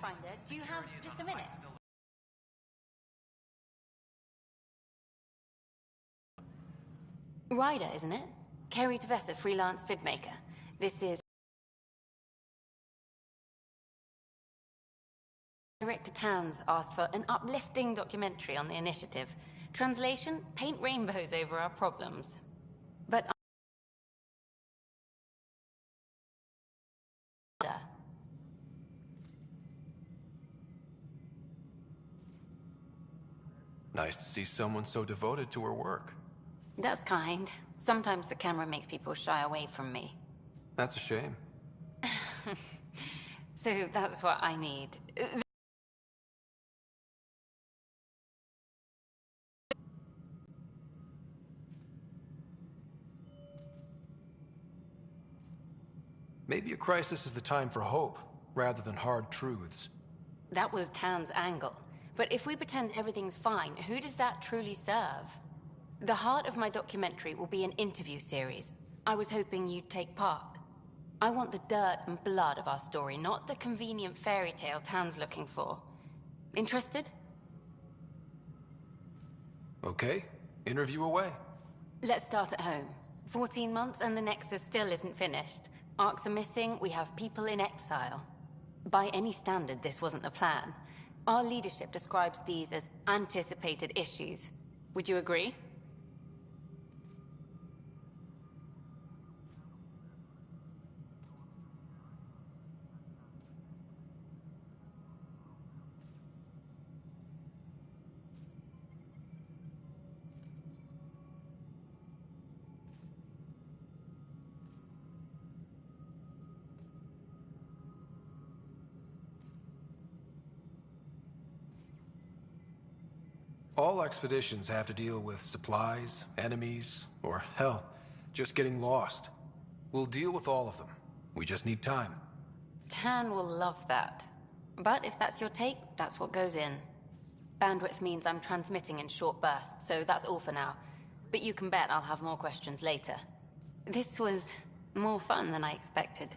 Pathfinder, do you have just a minute? Ryder, isn't it? Kerry Tavessa, freelance vidmaker. This is... Director Tan's asked for an uplifting documentary on the initiative. Translation, paint rainbows over our problems. But... Nice to see someone so devoted to her work. That's kind. Sometimes the camera makes people shy away from me. That's a shame. So that's what I need. Maybe a crisis is the time for hope, rather than hard truths. That was Tan's angle. But if we pretend everything's fine, who does that truly serve? The heart of my documentary will be an interview series. I was hoping you'd take part. I want the dirt and blood of our story, not the convenient fairy tale Tan's looking for. Interested? Okay, interview away. Let's start at home. 14 months and the Nexus still isn't finished. Arcs are missing, we have people in exile. By any standard, this wasn't the plan. Our leadership describes these as anticipated issues. Would you agree? All expeditions have to deal with supplies, enemies, or hell, just getting lost. We'll deal with all of them. We just need time. Tan will love that. But if that's your take, that's what goes in. Bandwidth means I'm transmitting in short bursts, so that's all for now. But you can bet I'll have more questions later. This was more fun than I expected.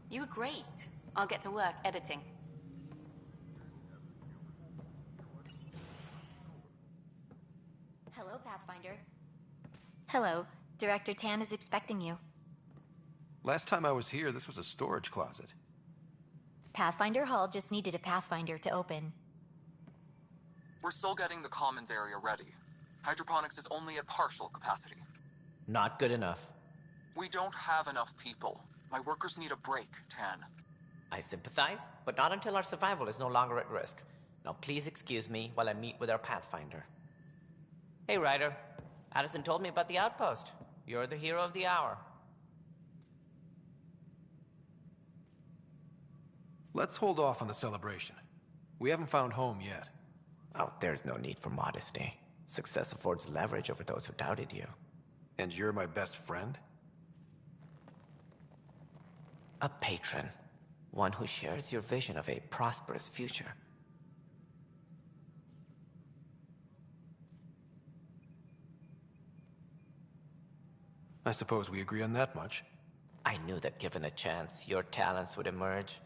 You were great. I'll get to work editing. Hello, Pathfinder. Hello. Director Tan is expecting you. Last time I was here, this was a storage closet. Pathfinder Hall just needed a Pathfinder to open. We're still getting the commons area ready. Hydroponics is only at partial capacity. Not good enough. We don't have enough people. My workers need a break, Tan. I sympathize, but not until our survival is no longer at risk. Now please excuse me while I meet with our Pathfinder. Hey, Ryder. Addison told me about the outpost. You're the hero of the hour. Let's hold off on the celebration. We haven't found home yet. Oh, there's no need for modesty. Success affords leverage over those who doubted you. And you're my best friend? A patron. One who shares your vision of a prosperous future. I suppose we agree on that much. I knew that given a chance, your talents would emerge.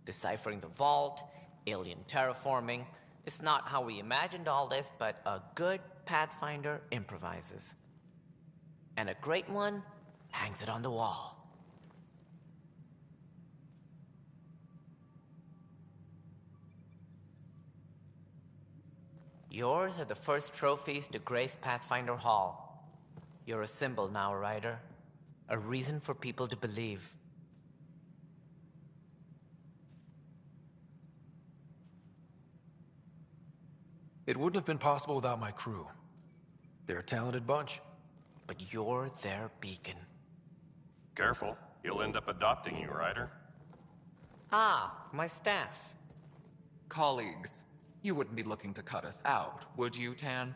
Deciphering the vault, alien terraforming. It's not how we imagined all this, but a good Pathfinder improvises. And a great one hangs it on the wall. Yours are the first trophies to grace Pathfinder Hall. You're a symbol now, Ryder. A reason for people to believe. It wouldn't have been possible without my crew. They're a talented bunch. But you're their beacon. Careful. He'll end up adopting you, Ryder. Ah, my staff. Colleagues, you wouldn't be looking to cut us out, would you, Tan?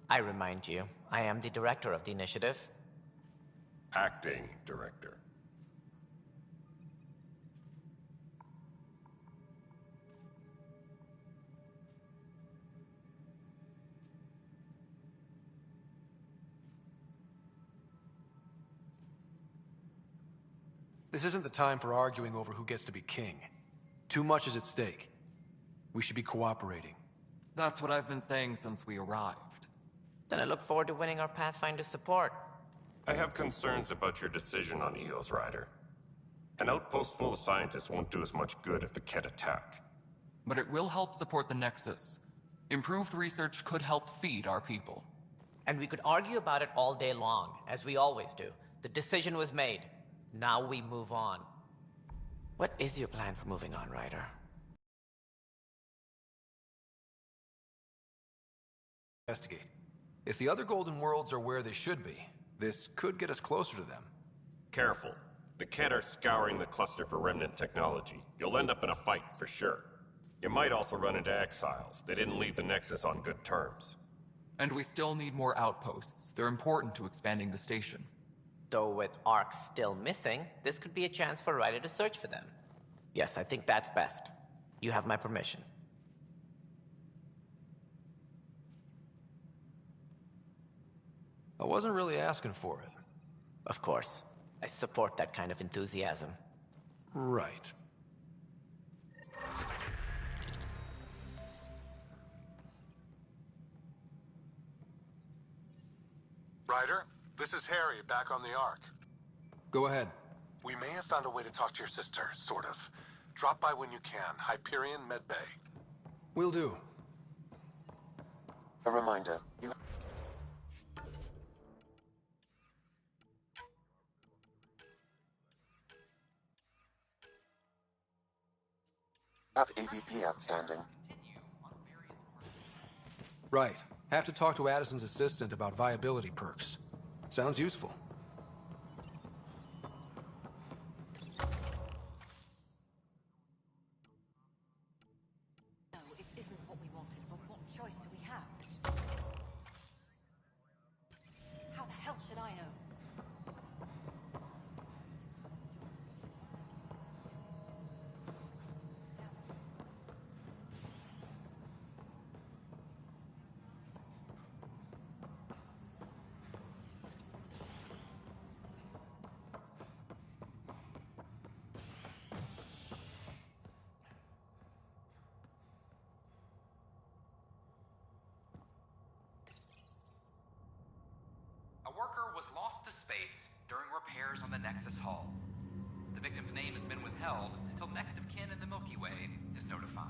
I remind you, I am the director of the initiative. Acting director. This isn't the time for arguing over who gets to be king. Too much is at stake. We should be cooperating. That's what I've been saying since we arrived. Then I look forward to winning our Pathfinder's support. I have concerns about your decision on Eos Rider. An outpost full of scientists won't do as much good if the Ket attack. But it will help support the Nexus. Improved research could help feed our people. And we could argue about it all day long, as we always do. The decision was made. Now we move on. What is your plan for moving on, Ryder? Investigate. If the other Golden Worlds are where they should be, this could get us closer to them. Careful. The Ket are scouring the cluster for remnant technology. You'll end up in a fight for sure. You might also run into exiles. They didn't leave the Nexus on good terms. And we still need more outposts. They're important to expanding the station. Though with Ark still missing, this could be a chance for Ryder to search for them. Yes, I think that's best. You have my permission. I wasn't really asking for it. Of course. I support that kind of enthusiasm. Right. Ryder, this is Harry, back on the Ark. Go ahead. We may have found a way to talk to your sister, sort of. Drop by when you can. Hyperion Med Bay. Will do. A reminder, you have AVP outstanding. Right. Have to talk to Addison's assistant about viability perks. Sounds useful. No, it isn't what we wanted, but what choice do we have? How the hell should I know? A worker was lost to space during repairs on the Nexus Hull. The victim's name has been withheld until next of kin in the Milky Way is notified.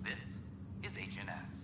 This is HNS.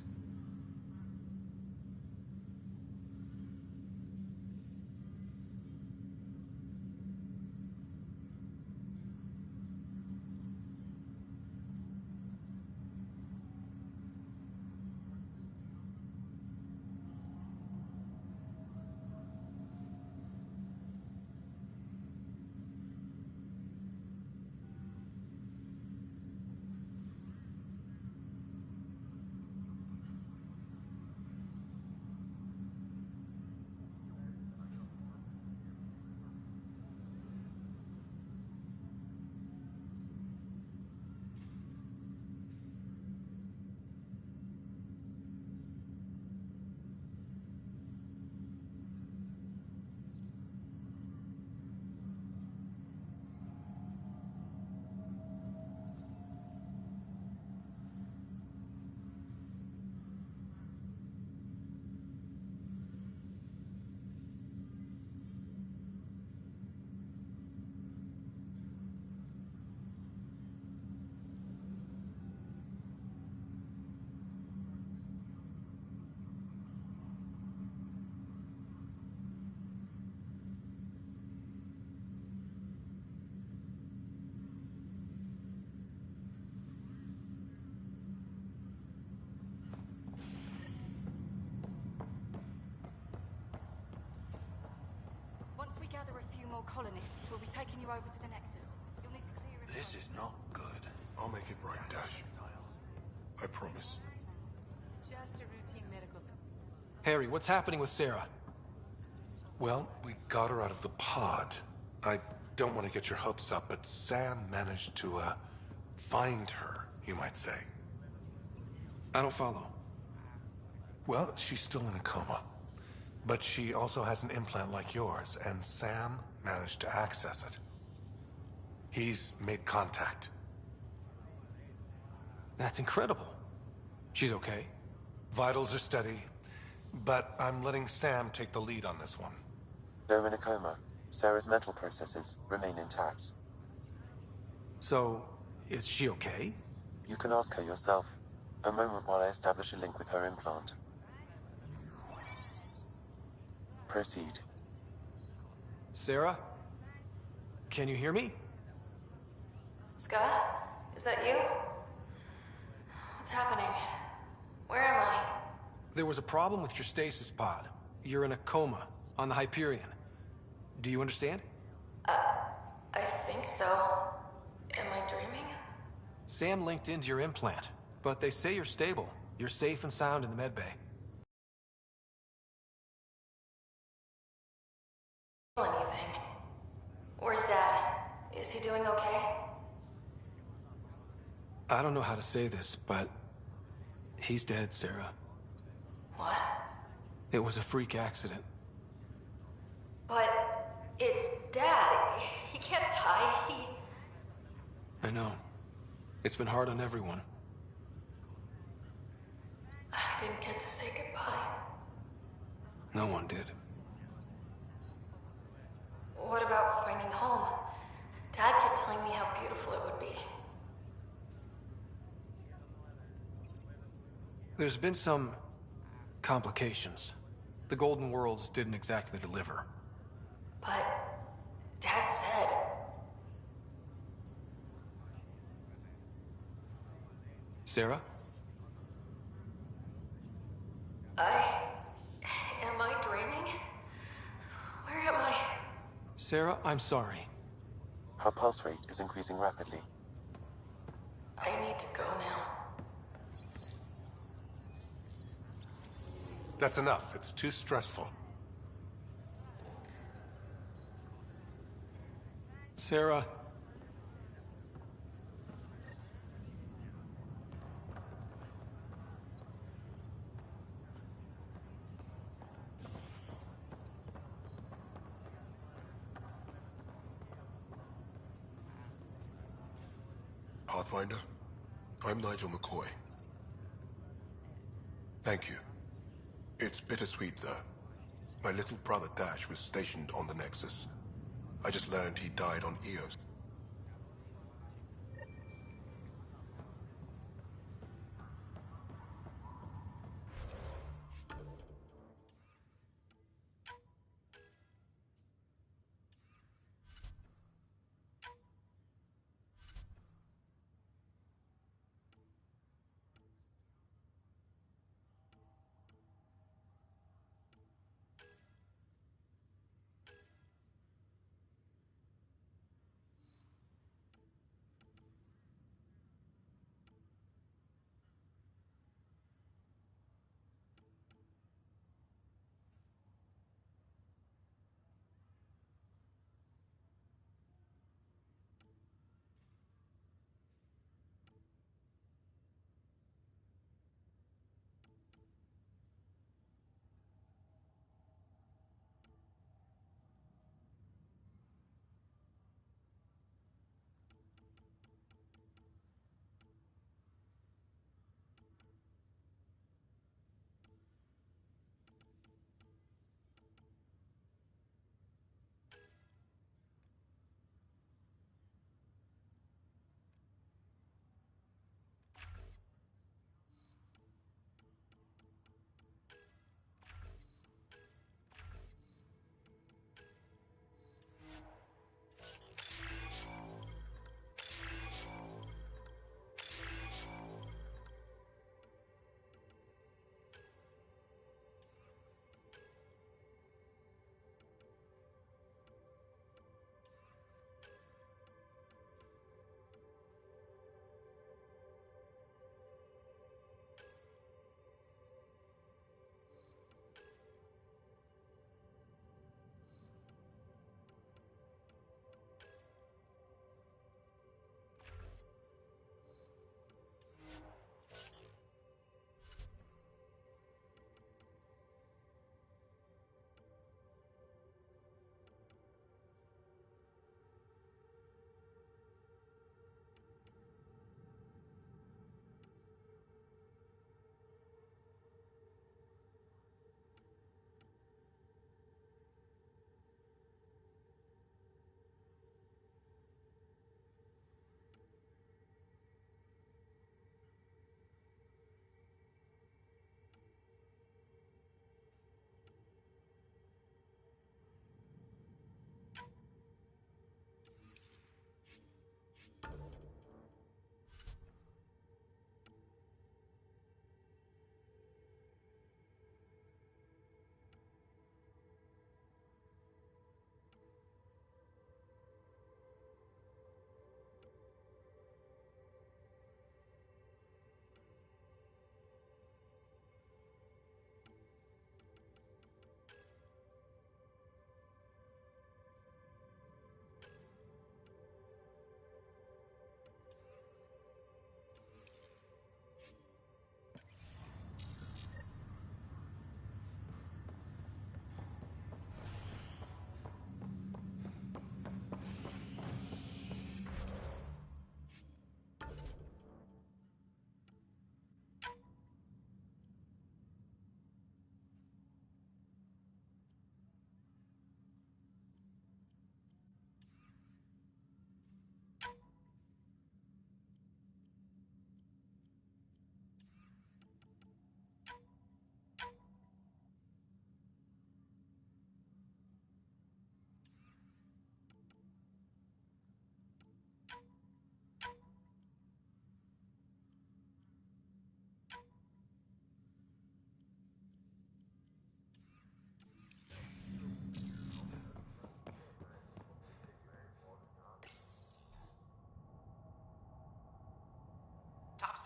Once we gather a few more colonists, we'll be taking you over to the Nexus. You'll need to clear it. This is not good. I'll make it right, Dash. I promise. Just a routine medical. Harry, what's happening with Sarah? Well, we got her out of the pod. I don't want to get your hopes up, but Sam managed to, find her, you might say. I don't follow. Well, she's still in a coma. But she also has an implant like yours, and Sam managed to access it. He's made contact. That's incredible. She's okay? Vitals are steady, but I'm letting Sam take the lead on this one. Though in a coma, Sarah's mental processes remain intact. So, is she okay? You can ask her yourself. A moment while I establish a link with her implant. Proceed. Sarah? Can you hear me? Scott? Is that you? What's happening? Where am I? There was a problem with your stasis pod. You're in a coma on the Hyperion. Do you understand? I think so. Am I dreaming? Sam linked into your implant, but they say you're stable. You're safe and sound in the medbay. Anything? Where's Dad? Is he doing okay? I don't know how to say this, but he's dead, Sarah. What? It was a freak accident. But it's Dad. He can't die. I know. It's been hard on everyone. I didn't get to say goodbye. No one did. What about finding home? Dad kept telling me how beautiful it would be. There's been some complications. The Golden Worlds didn't exactly deliver. But Dad said... Sarah? Am I dreaming? Where am I? Sarah, I'm sorry. Her pulse rate is increasing rapidly. I need to go now. That's enough. It's too stressful. Sarah. Pathfinder, I'm Nigel McCoy. Thank you. It's bittersweet, though. My little brother Dash was stationed on the Nexus. I just learned he died on Eos.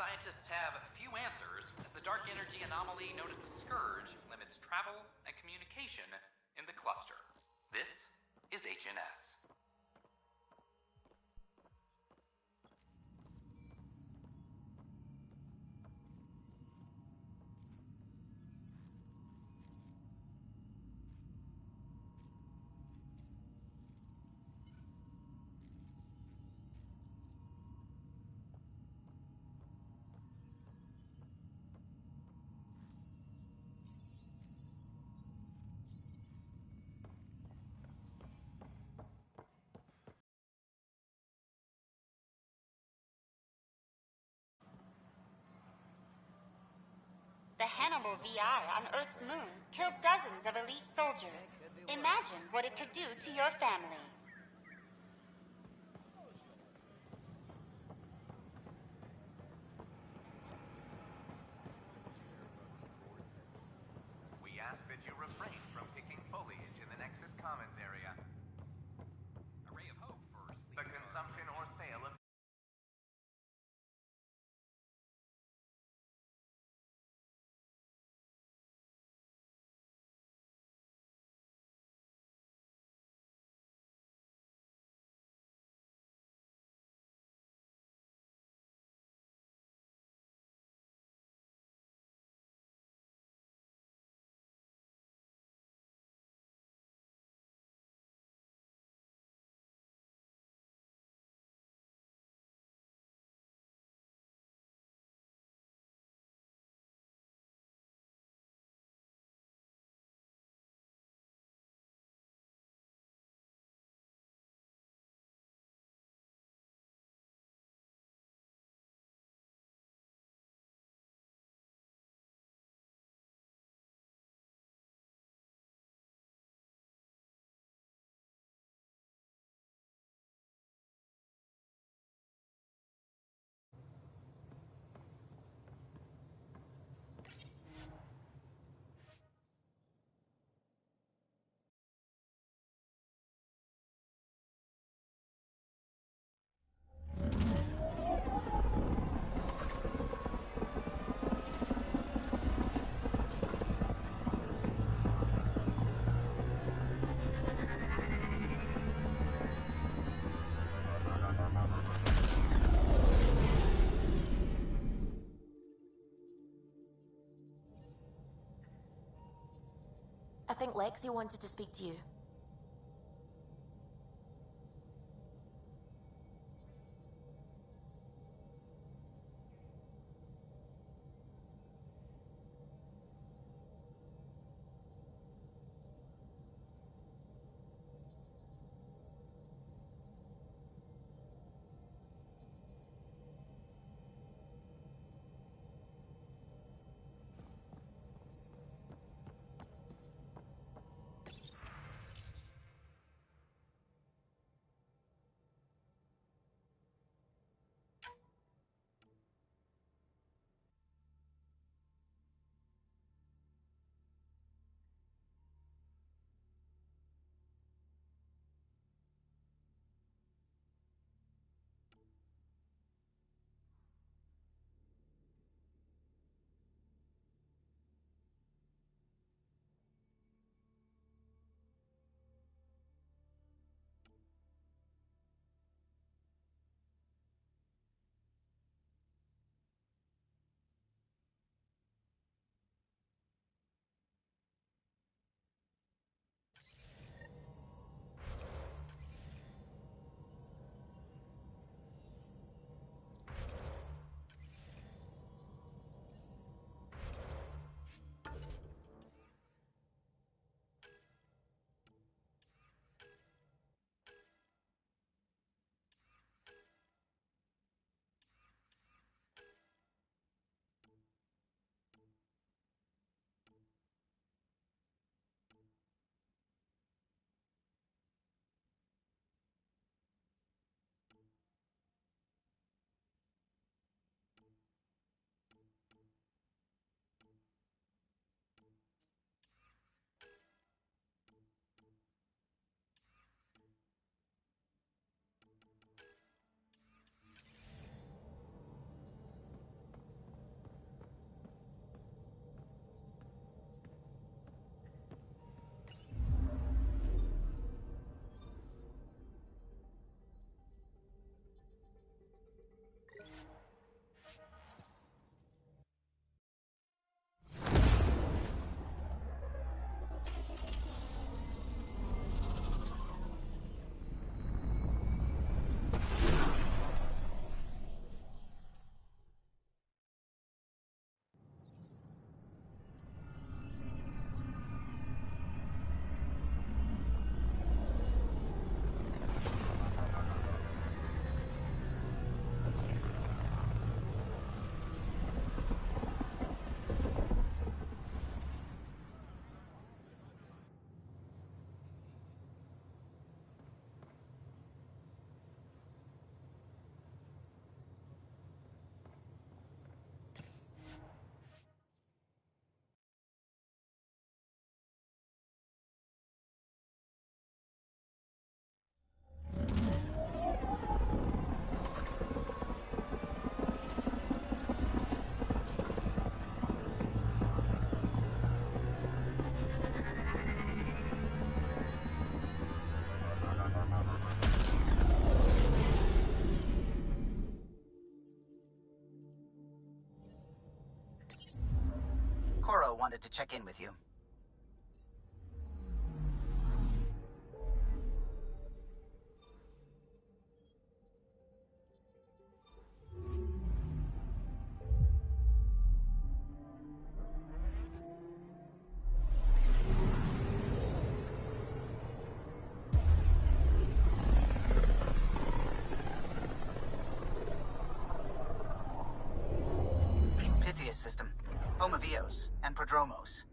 scientists have few answers, as the dark energy anomaly known as the Scourge limits travel and communication in the cluster. This is HNS. The Hannibal VI on Earth's moon killed dozens of elite soldiers. Imagine what it could do to your family. We ask that you refrain from picking foliage in the Nexus Commons area. A ray of hope for The consumption or sale of I think Lexi wanted to speak to you. Coro wanted to check in with you. Pythias system, home of Eos and Prodromos.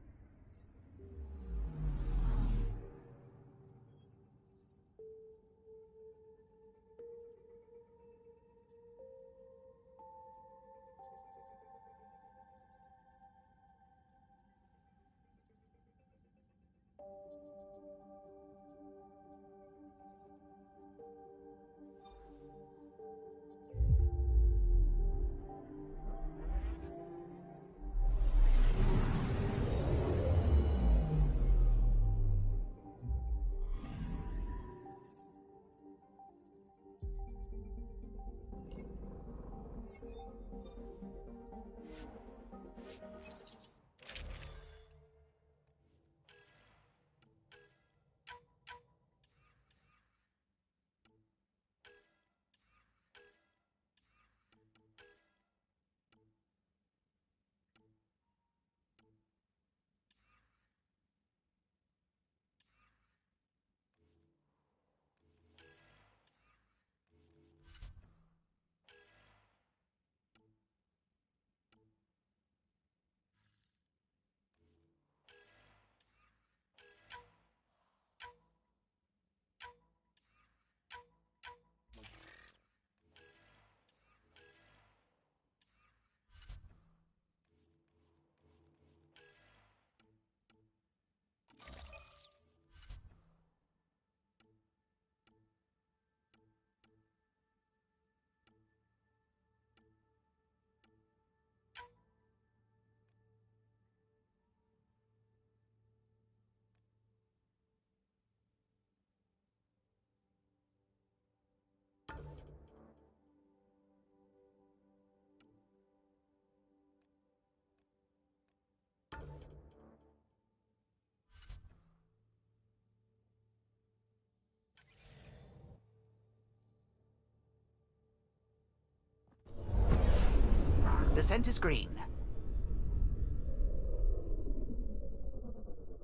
Descent is green.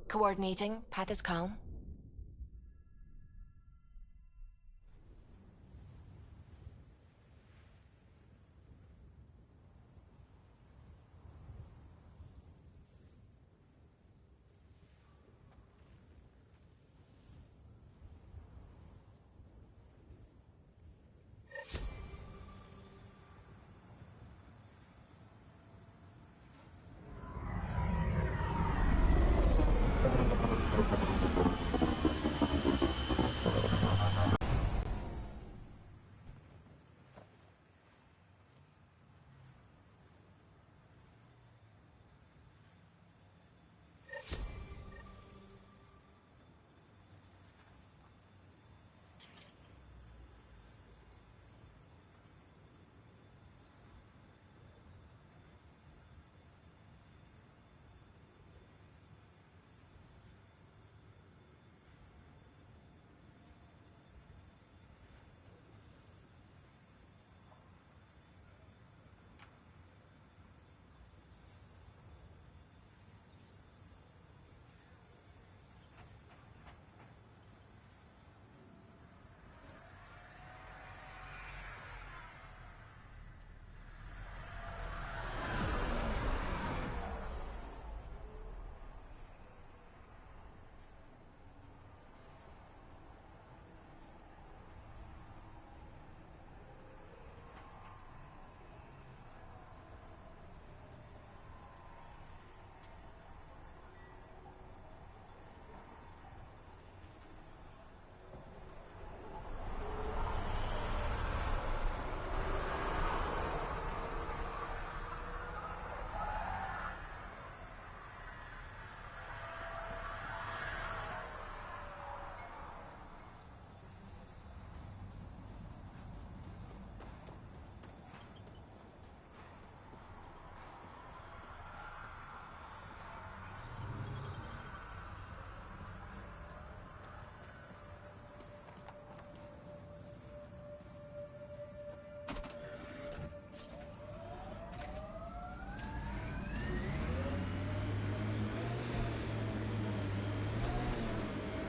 Coordinating. Path is calm.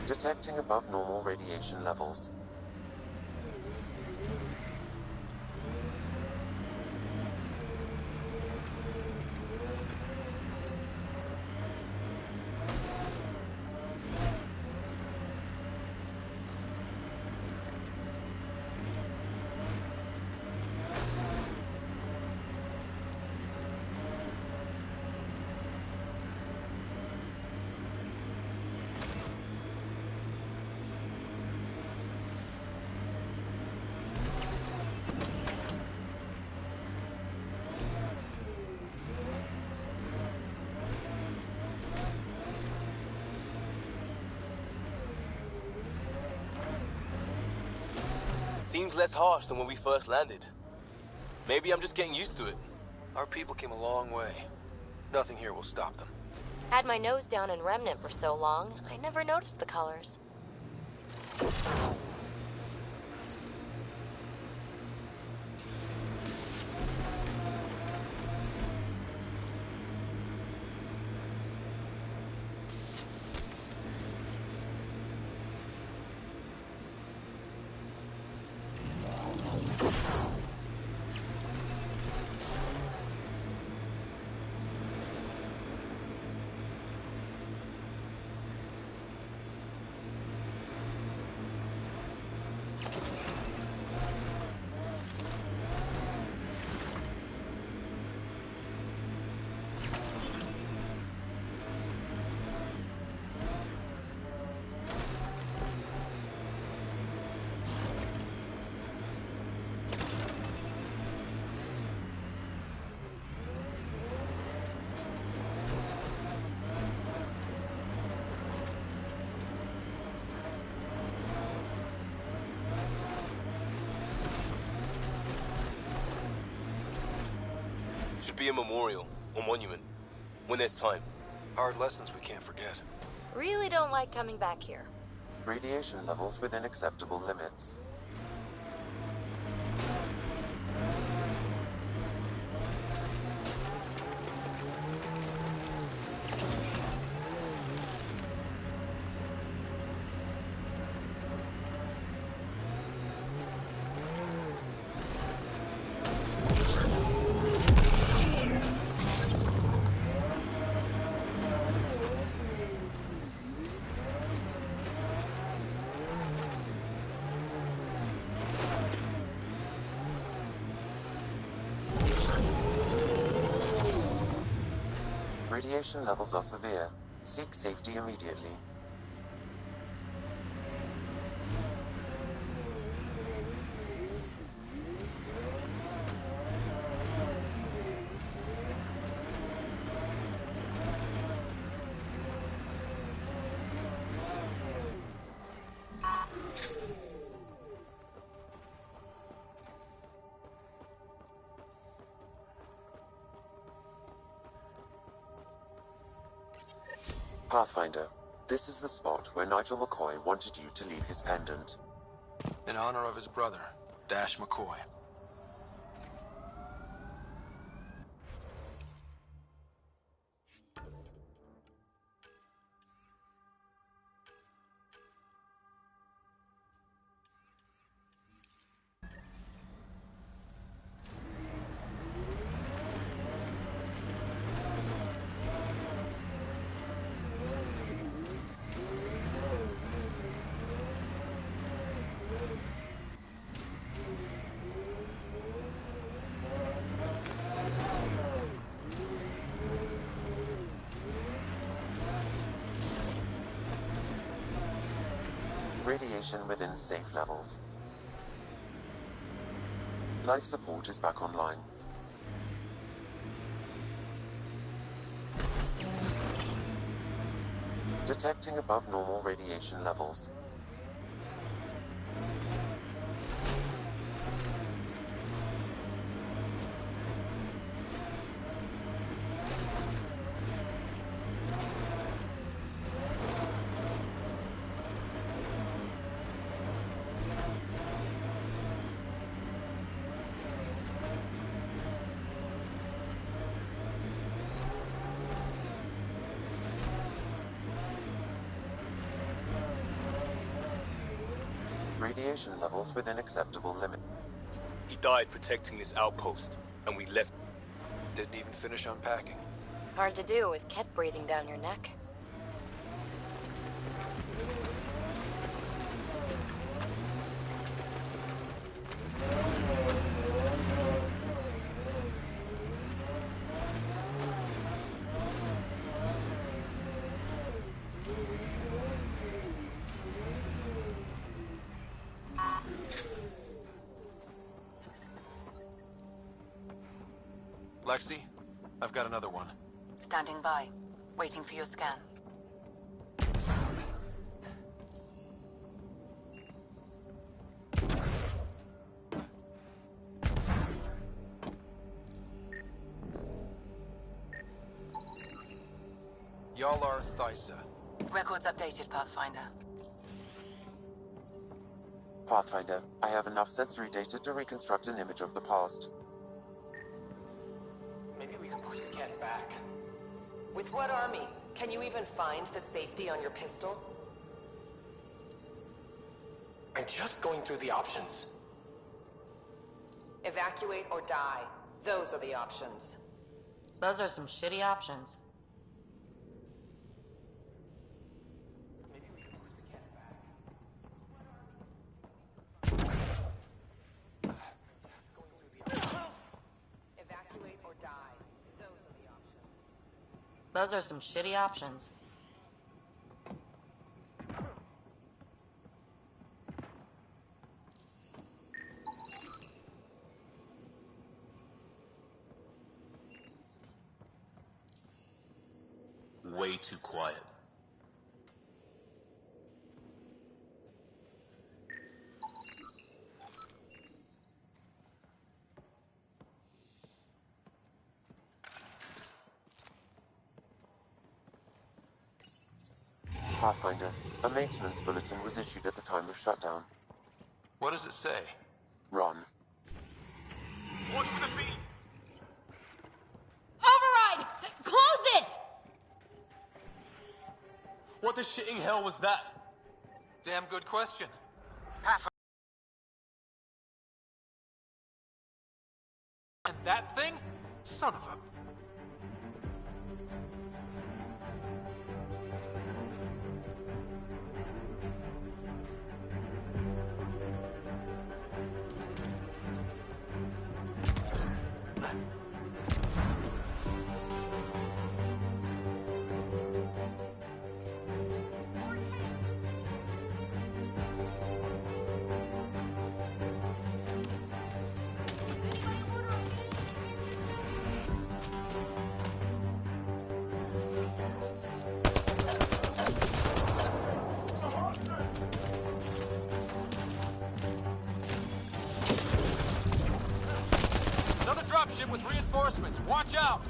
Detecting above normal radiation levels. Seems less harsh than when we first landed. Maybe I'm just getting used to it. Our people came a long way. Nothing here will stop them. Had my nose down in Remnant for so long, I never noticed the colors. Should be a memorial or monument when there's time. Hard lessons we can't forget. Really don't like coming back here. Radiation levels within acceptable limits. Radiation levels are severe. Seek safety immediately. Pathfinder, this is the spot where Nigel McCoy wanted you to leave his pendant. In honor of his brother, Dash McCoy. Radiation within safe levels. Life support is back online. Detecting above normal radiation levels. radiation levels within acceptable limits. He died protecting this outpost, and we left. Didn't even finish unpacking. Hard to do with Ket breathing down your neck. Lexi, I've got another one. Standing by, waiting for your scan. Y'all are Thysa. Records updated, Pathfinder. Pathfinder, I have enough sensory data to reconstruct an image of the past. Maybe we can push the Ket back. With what army? Can you even find the safety on your pistol? I'm just going through the options. Evacuate or die. Those are the options. Those are some shitty options. Evacuate or die. Those are the options. Those are some shitty options. Way too quiet. Pathfinder, a maintenance bulletin was issued at the time of shutdown. What does it say? Run. Watch for the feet! Override! Close it! What the shitting hell was that? Damn good question. And that thing? Son of a... Another dropship with reinforcements. Watch out!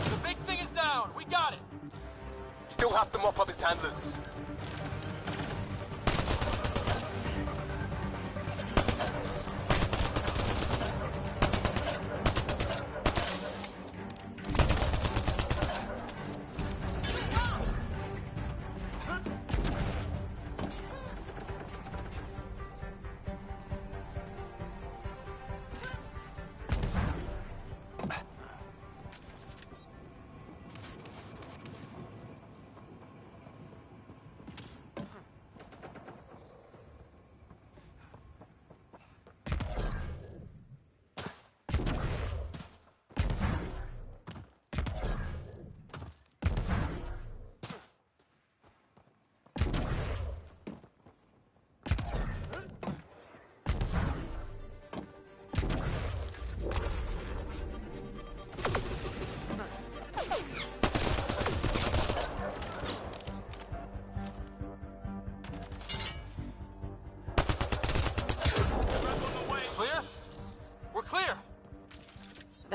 The big thing is down. We got it. Still have to mop up its handlers.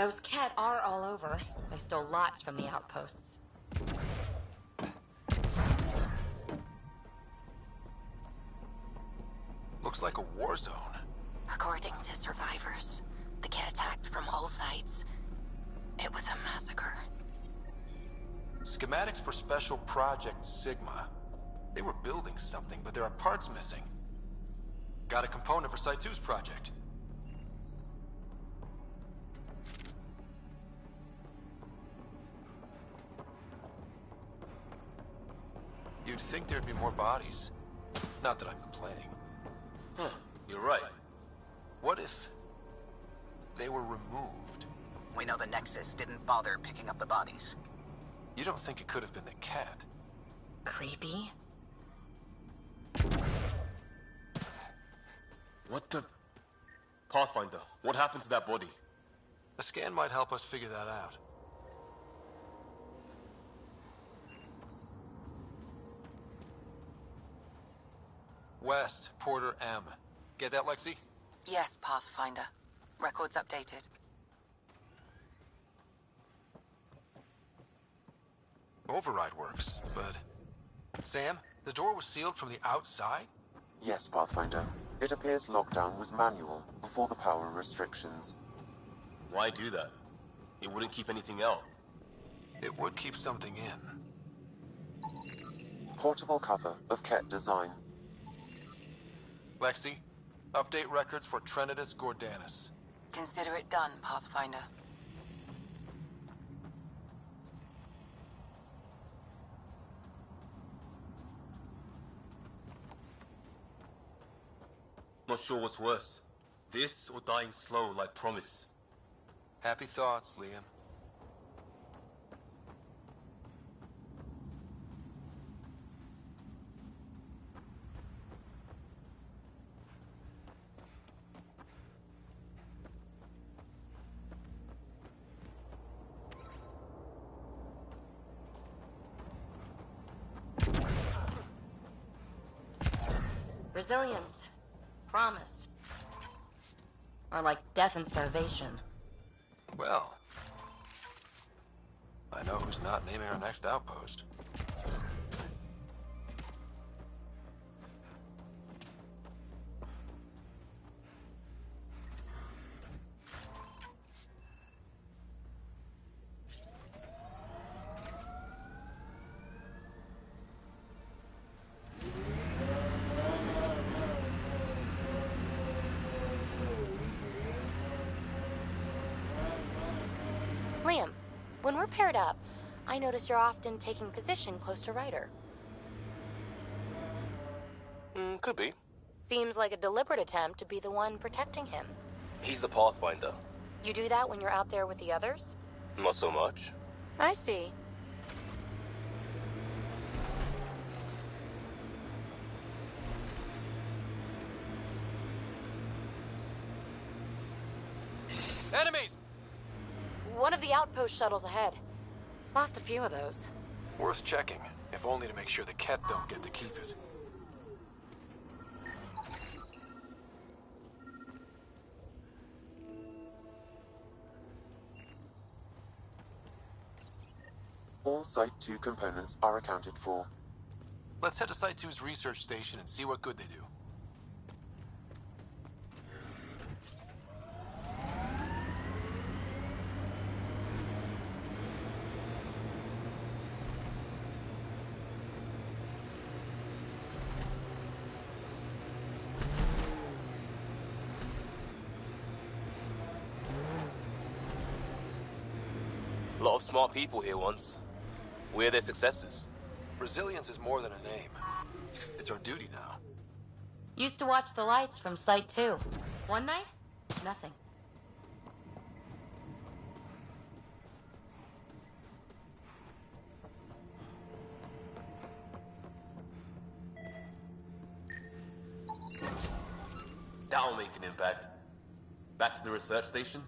Those Ket are all over. They stole lots from the outposts. Looks like a war zone. According to survivors, the Ket attacked from all sides. It was a massacre. Schematics for Special Project Sigma. They were building something, but there are parts missing. Got a component for Site 2's project. You'd think there'd be more bodies. Not that I'm complaining. Huh, you're right. What if they were removed? We know the Nexus didn't bother picking up the bodies. You don't think it could have been the cat? Creepy. What the... Pathfinder, what happened to that body? A scan might help us figure that out. West, Porter M. Get that, Lexi? Yes, Pathfinder. Records updated. Override works, but... Sam, the door was sealed from the outside? Yes, Pathfinder. It appears lockdown was manual before the power restrictions. Why do that? It wouldn't keep anything out. It would keep something in. Portable cover of Ket design. Lexi, update records for Trinitas Gordanus. Consider it done, Pathfinder. Not sure what's worse. This or dying slow like Promise. Happy thoughts, Liam. Resilience. Promise. Or like death and starvation. Well, I know who's not naming our next outpost. Liam, when we're paired up, I notice you're often taking position close to Ryder. Could be. Seems like a deliberate attempt to be the one protecting him. He's the Pathfinder. You do that when you're out there with the others? Not so much. I see. Enemies! One of the outpost shuttles ahead. Lost a few of those. Worth checking, if only to make sure the Ket don't get to keep it. All Site 2 components are accounted for. Let's head to Site 2's research station and see what good they do. A lot of smart people here once. We're their successors. Resilience is more than a name. It's our duty now. Used to watch the lights from Site 2. One night, nothing. That'll make an impact. Back to the research station?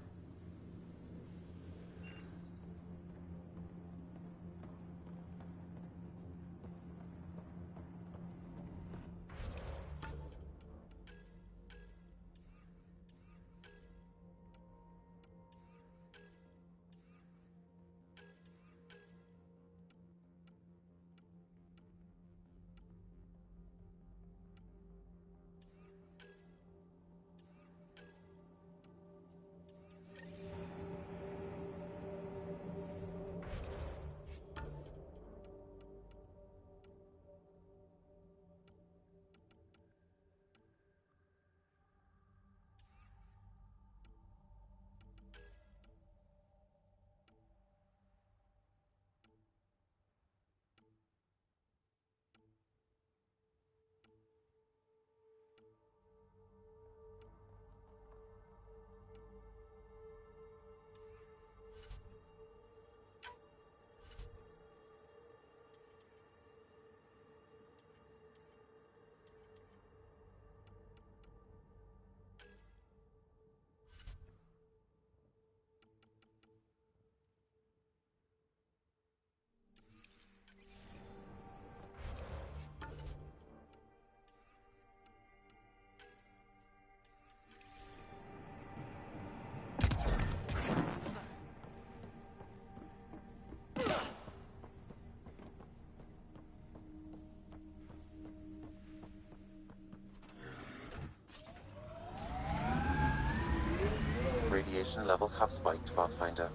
radiation levels have spiked, Pathfinder.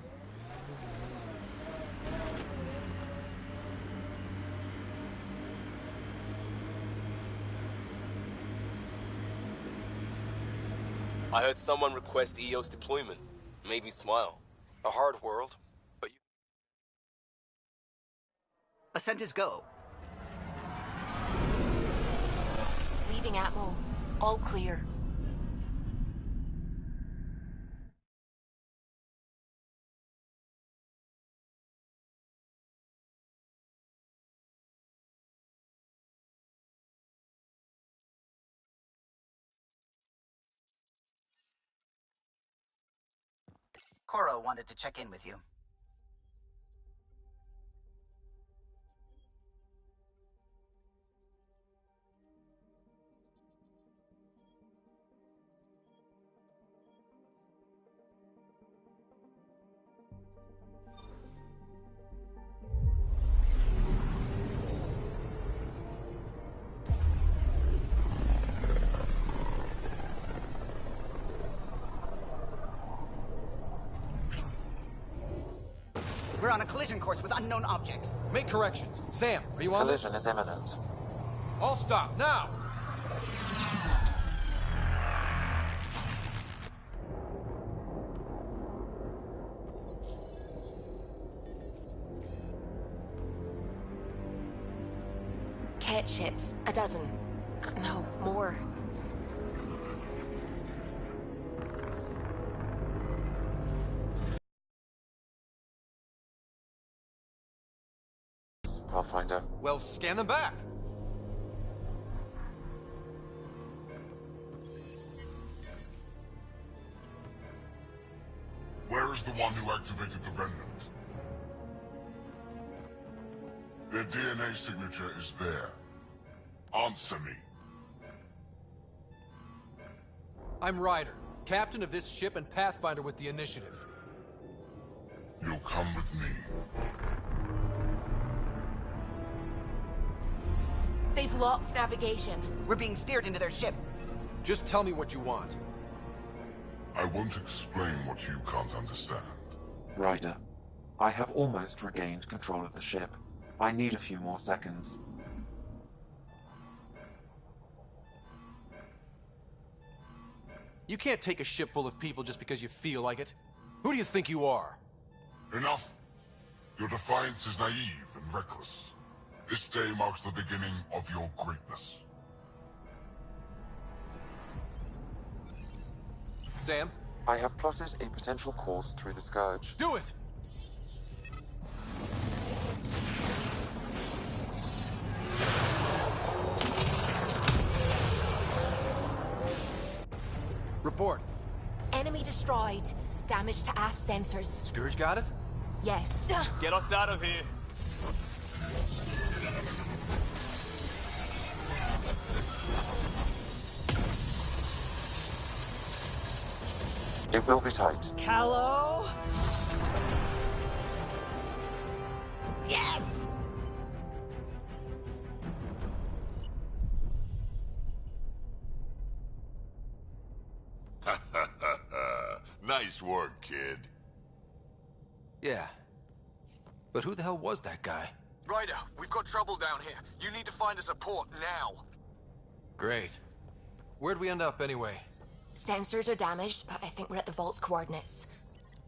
I heard someone request EOS deployment. Made me smile. A hard world, but you... Ascent is go. Leaving Atmo. All clear. Coro wanted to check in with you. We're on a collision course with unknown objects. Make corrections. Sam, are you on this? Collision is imminent. All stop, now! Cat ships. A dozen. No, more. Pathfinder. Well, scan them back! Where is the one who activated the remnant? Their DNA signature is there. Answer me. I'm Ryder, captain of this ship and Pathfinder with the initiative. You'll come with me. They've lost navigation. We're being steered into their ship. Just tell me what you want. I won't explain what you can't understand. Ryder, I have almost regained control of the ship. I need a few more seconds. You can't take a ship full of people just because you feel like it. Who do you think you are? Enough! Your defiance is naive and reckless. This day marks the beginning of your greatness. Sam? I have plotted a potential course through the Scourge. Do it! Report. Enemy destroyed. Damage to aft sensors. Scourge got it? Yes. Get us out of here. It will be tight. Callow? Yes! Nice work, kid. Yeah. But who the hell was that guy? Ryder, we've got trouble down here. You need to find us a port now. Great. Where'd we end up anyway? Sensors are damaged, but I think we're at the vault's coordinates.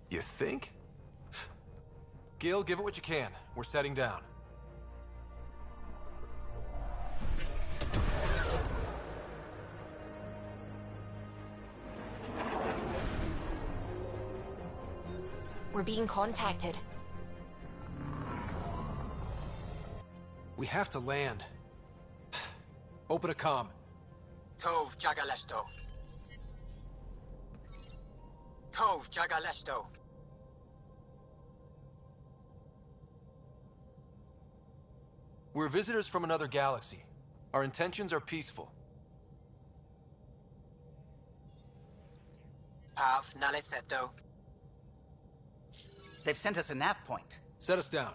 You think? Gil, give it what you can. We're setting down. We're being contacted. We have to land. Open a comm. Tov Jagalesto. Tov Jagalesto. We're visitors from another galaxy. Our intentions are peaceful. Av Naleseto. They've sent us a nav point. Set us down.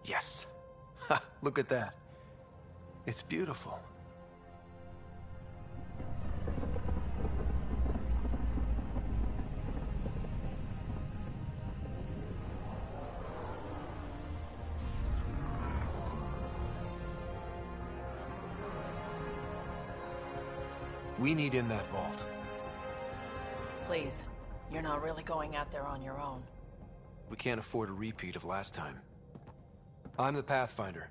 Yes. Ha, look at that. It's beautiful. We need in that vault. Please, you're not really going out there on your own. We can't afford a repeat of last time. I'm the Pathfinder.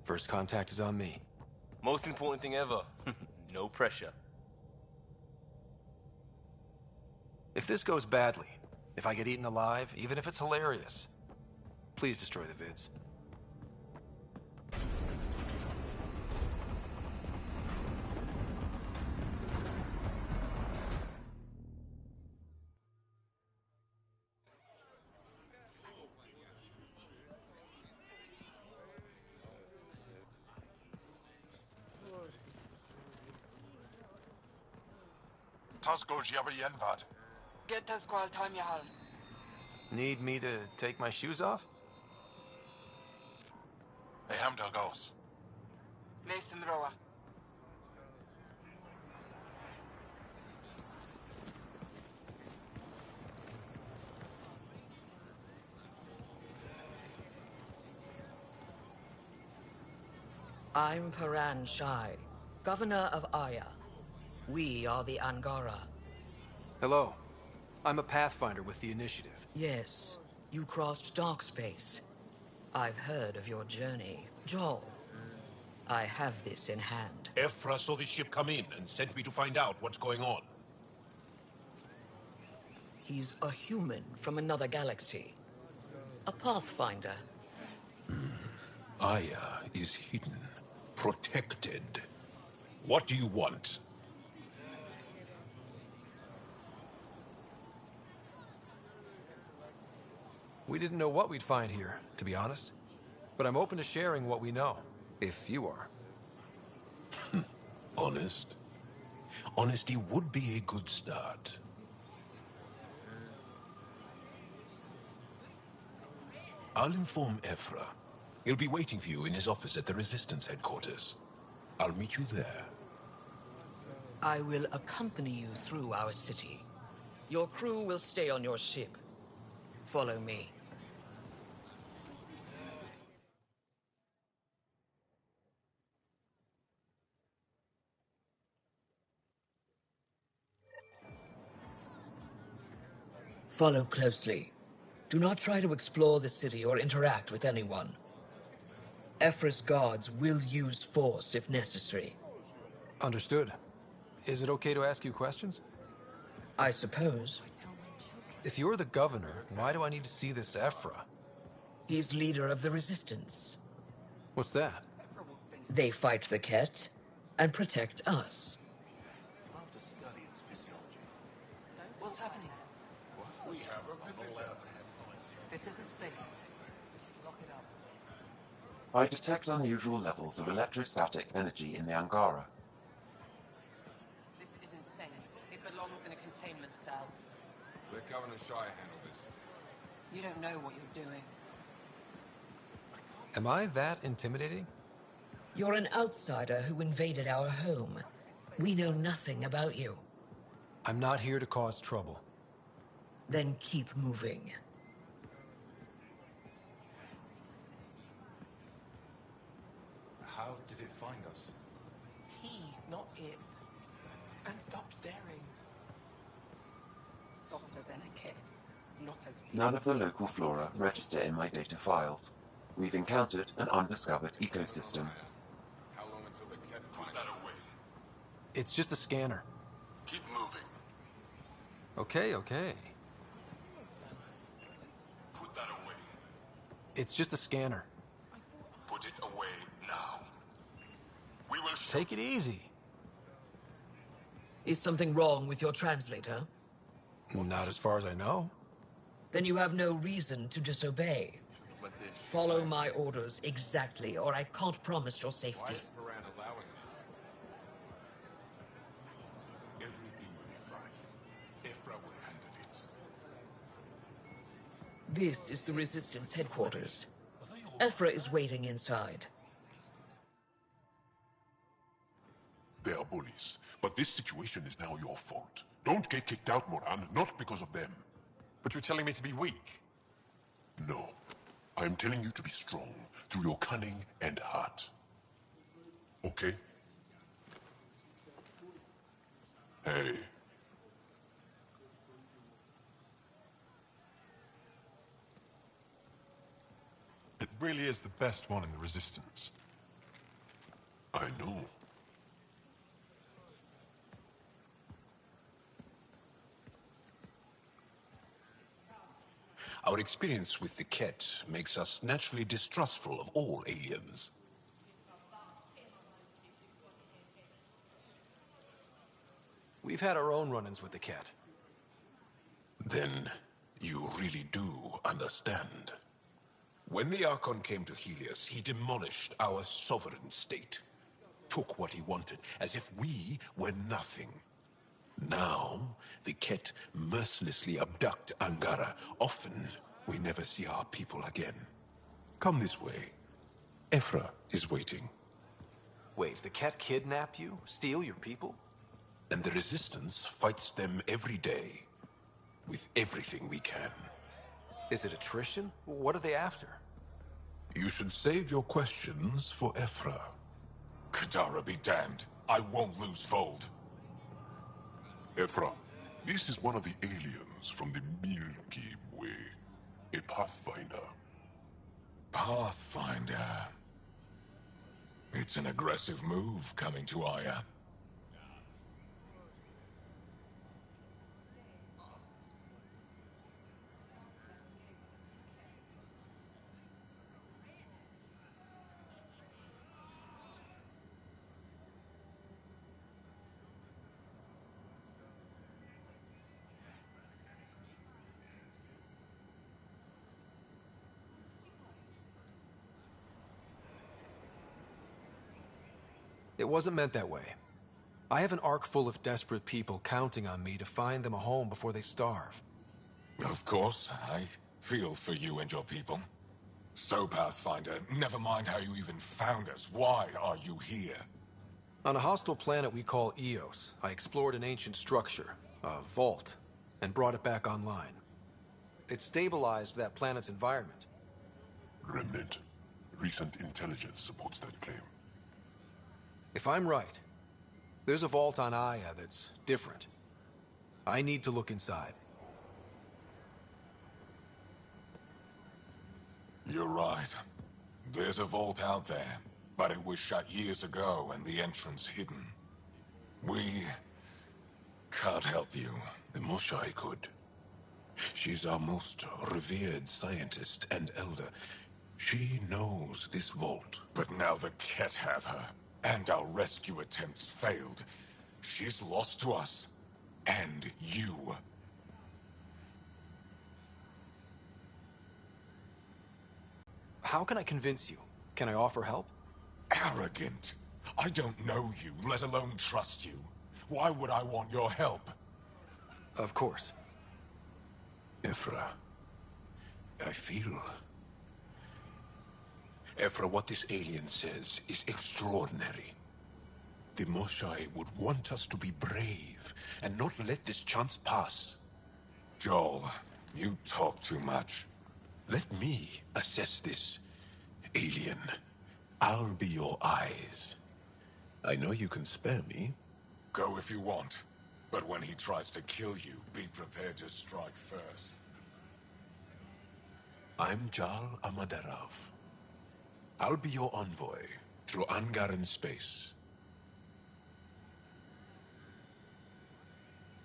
First contact is on me. Most important thing ever. No pressure. If this goes badly, if I get eaten alive, even if it's hilarious, please destroy the vids. Get us squal time yahal. Need me to take my shoes off? Hey, Hamdal goes. Listen, Roa. I'm Paran Shai, Governor of Aya. We are the Angara. Hello. I'm a Pathfinder with the Initiative. Yes, you crossed dark space. I've heard of your journey. Joel, I have this in hand. Ephra saw the ship come in and sent me to find out what's going on. He's a human from another galaxy. A Pathfinder. Aya is hidden, protected. What do you want? We didn't know what we'd find here, to be honest. But I'm open to sharing what we know, if you are. Honest? Honesty would be a good start. I'll inform Ephra. He'll be waiting for you in his office at the Resistance headquarters. I'll meet you there. I will accompany you through our city. Your crew will stay on your ship. Follow me. Follow closely. Do not try to explore the city or interact with anyone. Ephra's guards will use force if necessary. Understood. Is it okay to ask you questions? I suppose. If you're the governor, why do I need to see this Ephra? He's leader of the Resistance. What's that? They fight the Ket and protect us. What's happening? We have a visitor. This isn't safe. Lock it up. I detect unusual levels of electrostatic energy in the Angara. This is insane. It belongs in a containment cell. Let Governor Shai handle this. You don't know what you're doing. Am I that intimidating? You're an outsider who invaded our home. We know nothing about you. I'm not here to cause trouble. Then keep moving. How did it find us? He, not it. And stop staring. Softer than a kid. Not as big. None of the local flora register in my data files. We've encountered an undiscovered ecosystem. How long until the cat finds that away? It's just a scanner. Keep moving. Okay, okay. Put that away. It's just a scanner. Put it away now. We will Take it easy. Is something wrong with your translator? Not as far as I know. Then you have no reason to disobey. Follow my orders exactly, or I can't promise your safety. Why is Paran allowing this? Everything will be fine. Ephra will handle it. This is the Resistance headquarters. Ephra is waiting inside. They are bullies, but this situation is now your fault. Don't get kicked out, Moran, not because of them. But you're telling me to be weak? No. I am telling you to be strong, through your cunning and heart. Okay? Hey. It really is the best one in the Resistance. I know. Our experience with the Ket makes us naturally distrustful of all aliens. We've had our own run-ins with the Ket. Then you really do understand. When the Archon came to Helios, he demolished our sovereign state. Took what he wanted, as if we were nothing. Now, the Ket mercilessly abduct Angara. Often, we never see our people again. Come this way. Ephra is waiting. Wait, the Ket kidnap you? Steal your people? And the Resistance fights them every day. With everything we can. Is it attrition? What are they after? You should save your questions for Ephra. Kadara be damned. I won't lose Vold. Ephra, this is one of the aliens from the Milky Way. A Pathfinder. Pathfinder. It's an aggressive move coming to Aya. It wasn't meant that way. I have an ark full of desperate people counting on me to find them a home before they starve. Of course, I feel for you and your people. So, Pathfinder, never mind how you even found us. Why are you here? On a hostile planet we call Eos, I explored an ancient structure, a vault, and brought it back online. It stabilized that planet's environment. Remnant. Recent intelligence supports that claim. If I'm right, there's a vault on Aya that's different. I need to look inside. You're right. There's a vault out there, but it was shut years ago and the entrance hidden. We can't help you. The Moshai could. She's our most revered scientist and elder. She knows this vault. But now the Ket have her, and our rescue attempts failed. She's lost to us. And you. How can I convince you? Can I offer help? Arrogant. I don't know you, let alone trust you. Why would I want your help? Of course. Ephra, I feel... Ephra, what this alien says is extraordinary. The Moshai would want us to be brave and not let this chance pass. Joel, you talk too much. Let me assess this, alien. I'll be your eyes. I know you can spare me. Go if you want. But when he tries to kill you, be prepared to strike first. I'm Jal Amaderov. I'll be your envoy through Angaran space.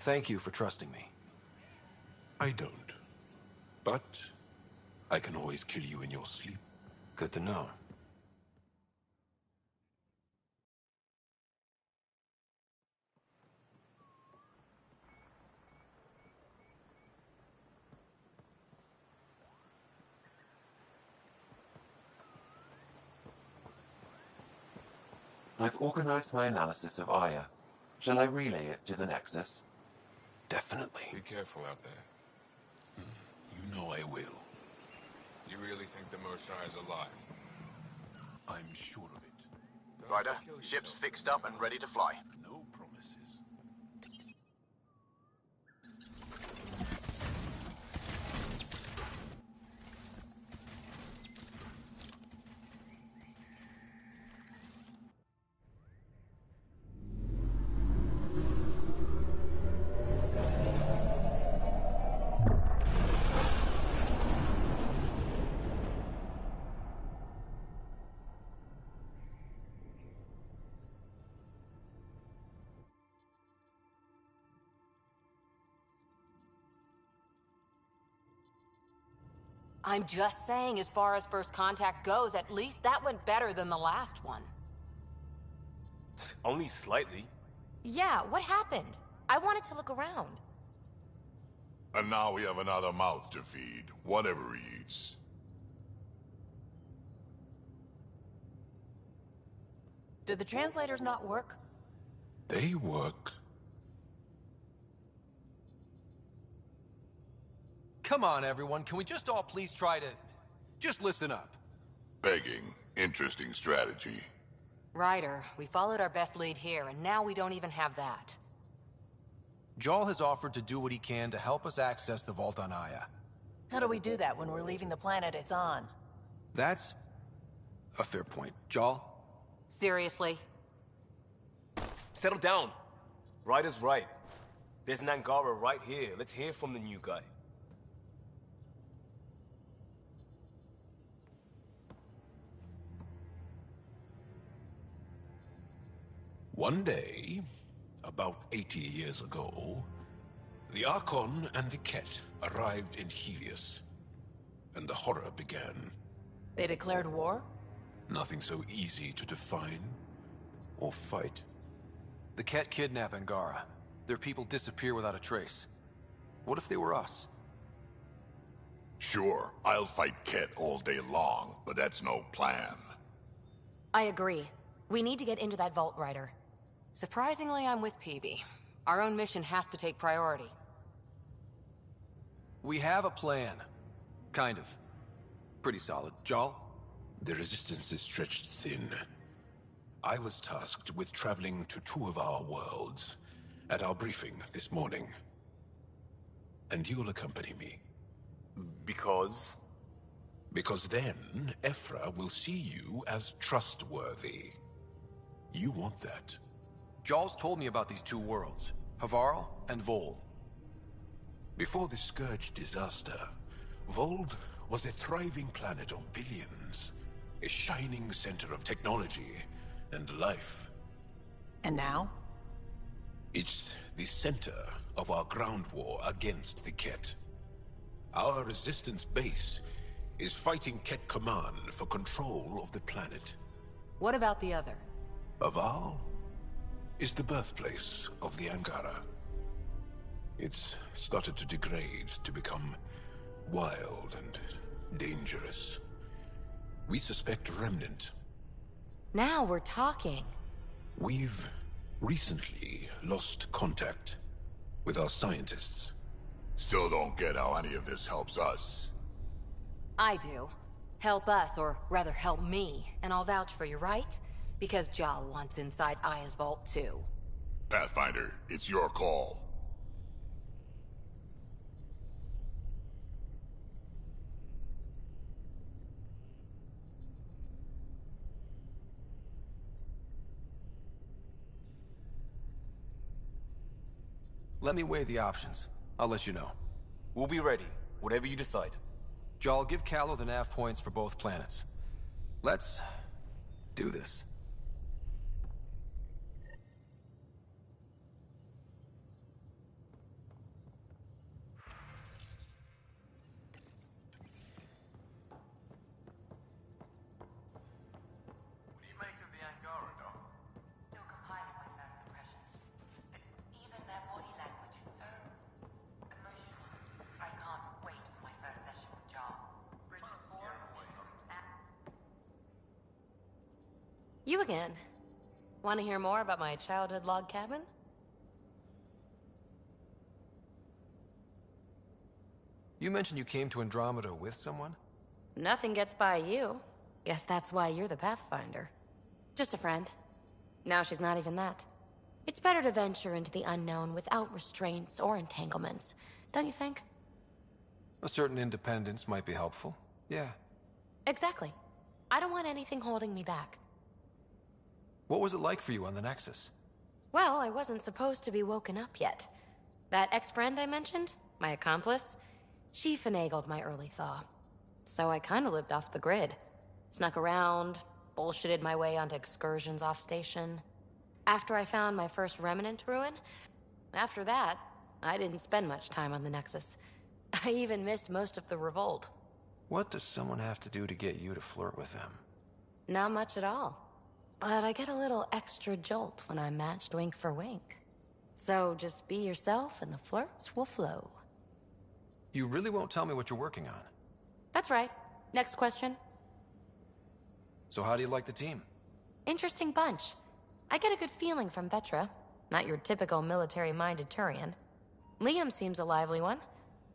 Thank you for trusting me. I don't. But I can always kill you in your sleep. Good to know. I've organized my analysis of Aya. Shall I relay it to the Nexus? Definitely. Be careful out there. You know I will. You really think the Moshae is alive? I'm sure of it. Ryder, ship's fixed up and ready to fly. No promises. I'm just saying, as far as first contact goes, at least that went better than the last one. Only slightly. Yeah, what happened? I wanted to look around. And now we have another mouth to feed, whatever he eats. Did the translators not work? They work. Come on, everyone. Can we just all please try to... just listen up? Begging. Interesting strategy. Ryder, we followed our best lead here, and now we don't even have that. Jarl has offered to do what he can to help us access the vault on Aya. How do we do that when we're leaving the planet it's on? That's a fair point. Jarl? Seriously? Settle down. Ryder's right. There's an Angara right here. Let's hear from the new guy. One day, about 80 years ago, the Archon and the Ket arrived in Helios, and the horror began. They declared war? Nothing so easy to define or fight. The Ket kidnap Angara. Their people disappear without a trace. What if they were us? Sure, I'll fight Ket all day long, but that's no plan. I agree. We need to get into that vault, Ryder. Surprisingly, I'm with PB. Our own mission has to take priority. We have a plan. Kind of. Pretty solid. Jarl? The resistance is stretched thin. I was tasked with traveling to two of our worlds at our briefing this morning. And you'll accompany me. Because? Because then, Ephra will see you as trustworthy. You want that. Jarl's told me about these two worlds, Havarl and Vold. Before the Scourge disaster, Vold was a thriving planet of billions, a shining center of technology and life. And now? It's the center of our ground war against the Ket. Our resistance base is fighting Ket Command for control of the planet. What about the other? Havarl is the birthplace of the Angara. It's started to degrade, to become wild and dangerous. We suspect Remnant. Now we're talking. We've recently lost contact with our scientists. Still don't get how any of this helps us. I do. Help us, or rather help me, and I'll vouch for you, right? Because Jarl wants inside Aya's vault too. Pathfinder, it's your call. Let me weigh the options. I'll let you know. We'll be ready, whatever you decide. Jarl, give Callow the nav points for both planets. Let's do this. What do you make of the Angara, Doc? Still compiling my first impressions. But even their body language is so emotional. I can't wait for my first session with Jarl. Bridges 4, You again. Want to hear more about my childhood log cabin? You mentioned you came to Andromeda with someone? Nothing gets by you. Guess that's why you're the Pathfinder. Just a friend. Now she's not even that. It's better to venture into the unknown without restraints or entanglements, don't you think? A certain independence might be helpful. Yeah. Exactly. I don't want anything holding me back. What was it like for you on the Nexus? Well, I wasn't supposed to be woken up yet. That ex-friend I mentioned, my accomplice, she finagled my early thaw. So I kinda lived off the grid. Snuck around, bullshitted my way onto excursions off station. After I found my first remnant ruin, after that, I didn't spend much time on the Nexus. I even missed most of the revolt. What does someone have to do to get you to flirt with them? Not much at all. But I get a little extra jolt when I'm matched wink for wink. So just be yourself and the flirts will flow. You really won't tell me what you're working on? That's right. Next question. So how do you like the team? Interesting bunch. I get a good feeling from Vetra. Not your typical military-minded Turian. Liam seems a lively one.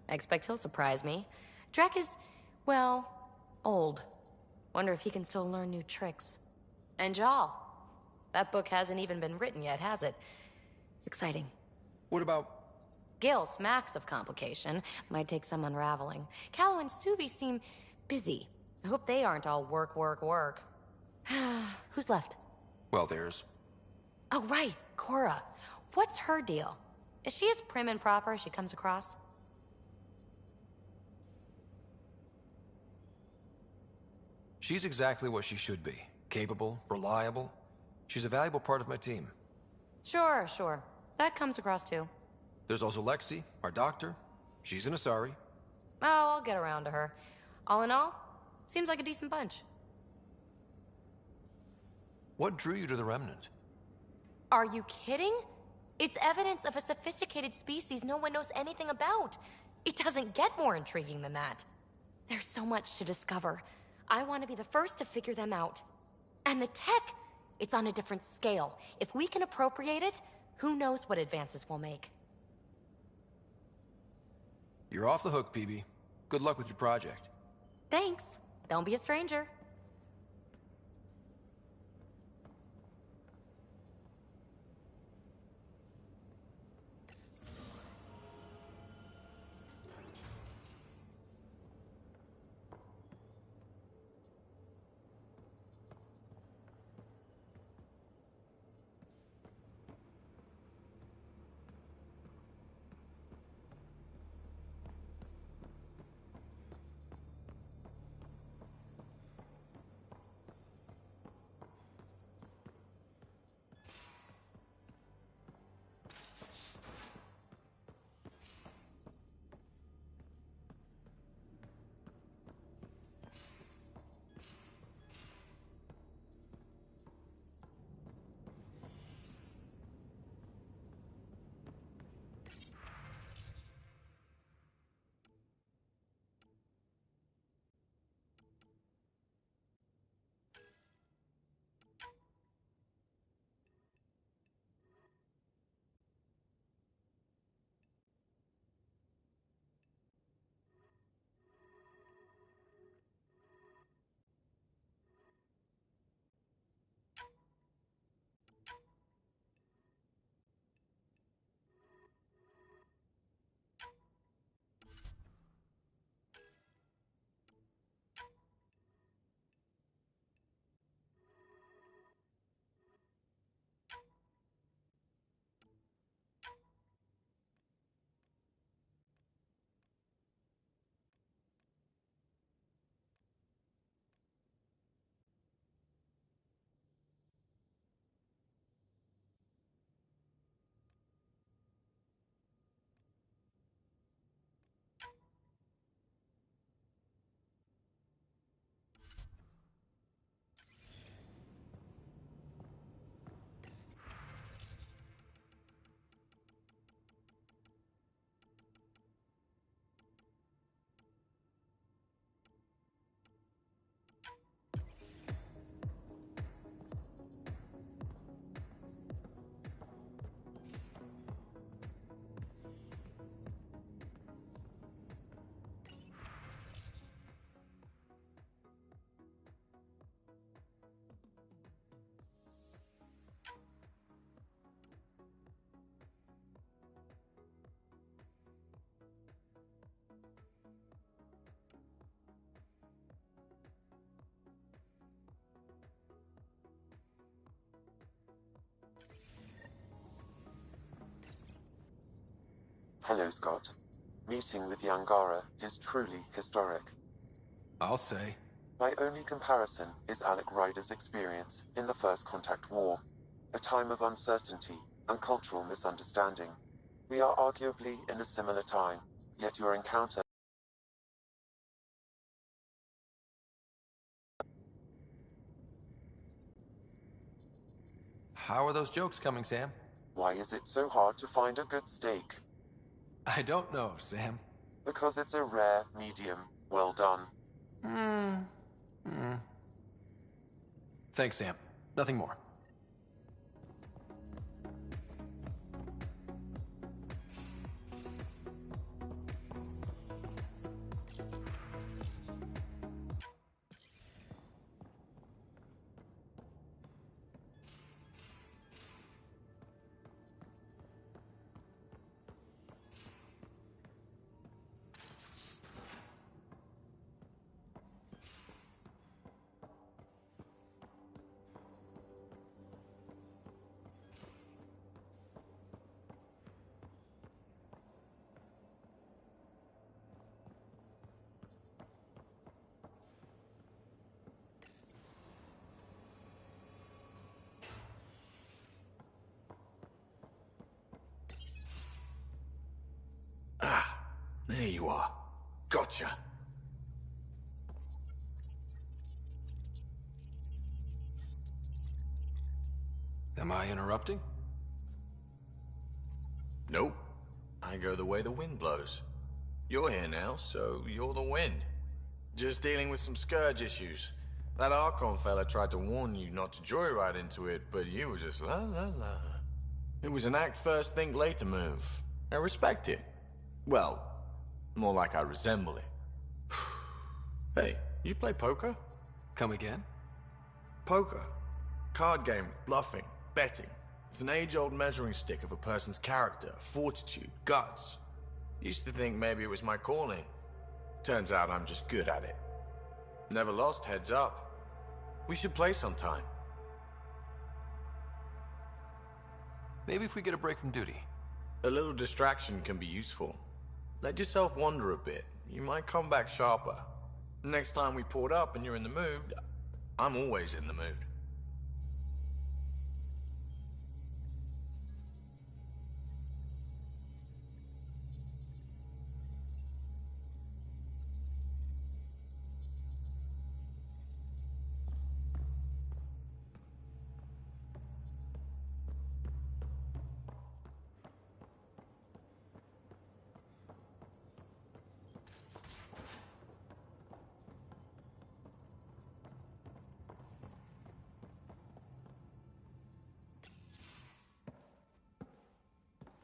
I expect he'll surprise me. Drek is, well, old. Wonder if he can still learn new tricks. And Jal. That book hasn't even been written yet, has it? Exciting. What about... Gil smacks of complication. Might take some unraveling. Callow and Suvi seem busy. I hope they aren't all work, work, work. Who's left? Well, there's... Oh, right. Cora. What's her deal? Is she as prim and proper as she comes across? She's exactly what she should be. Capable, reliable. She's a valuable part of my team. Sure, sure. That comes across too. There's also Lexi, our doctor. She's an Asari. Oh, I'll get around to her. All in all, seems like a decent bunch. What drew you to the Remnant? Are you kidding? It's evidence of a sophisticated species no one knows anything about. It doesn't get more intriguing than that. There's so much to discover. I want to be the first to figure them out. And the tech, it's on a different scale. If we can appropriate it, who knows what advances we'll make. You're off the hook, PB. Good luck with your project. Thanks. Don't be a stranger. Hello, Scott. Meeting with the Angara is truly historic. I'll say. My only comparison is Alec Ryder's experience in the First Contact War, a time of uncertainty and cultural misunderstanding. We are arguably in a similar time, yet your encounter... How are those jokes coming, Sam? Why is it so hard to find a good steak? I don't know, Sam. Because it's a rare, medium, well done. Thanks, Sam. Nothing more. There you are. Gotcha. Am I interrupting? Nope. I go the way the wind blows. You're here now, so you're the wind. Just dealing with some scourge issues. That Archon fella tried to warn you not to joyride into it, but you were just la la la. It was an act first, think later move. I respect it. Well, more like I resemble it. Hey, you play poker? Come again? Poker. Card game, bluffing, betting. It's an age-old measuring stick of a person's character, fortitude, guts. Used to think maybe it was my calling. Turns out I'm just good at it. Never lost, heads up. We should play sometime. Maybe if we get a break from duty. A little distraction can be useful. Let yourself wander a bit. You might come back sharper. Next time we port up and you're in the mood, I'm always in the mood.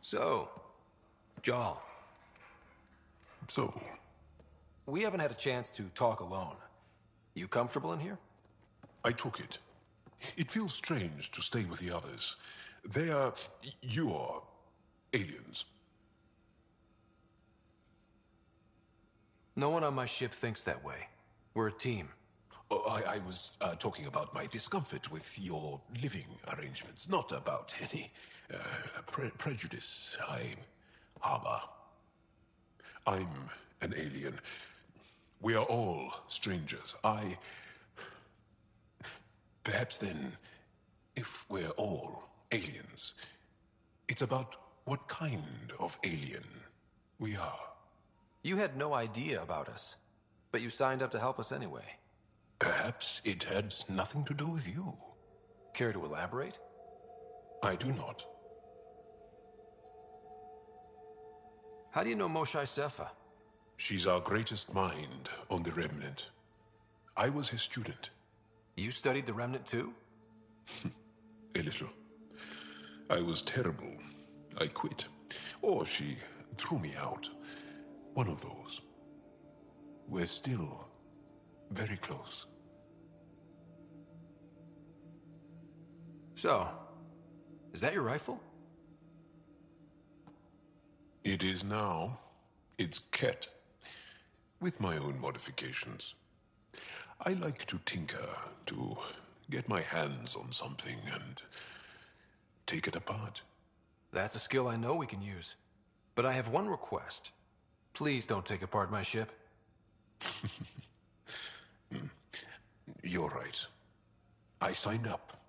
So, Jarl. So? We haven't had a chance to talk alone. You comfortable in here? I took it. It feels strange to stay with the others. They are... you're... aliens. No one on my ship thinks that way. We're a team. Oh, I was talking about my discomfort with your living arrangements, not about any prejudice I harbor. I'm an alien. We are all strangers. Perhaps then, if we're all aliens, it's about what kind of alien we are. You had no idea about us, but you signed up to help us anyway. Perhaps it had nothing to do with you. Care to elaborate? I do not. How do you know Moshae Sefa? She's our greatest mind on the Remnant. I was his student. You studied the Remnant too? A little. I was terrible. I quit. Or she threw me out. One of those. We're still very close. So, is that your rifle? It is now. It's Ket, with my own modifications. I like to tinker, to get my hands on something and take it apart. That's a skill I know we can use. But I have one request. Please don't take apart my ship. You're right. I signed up.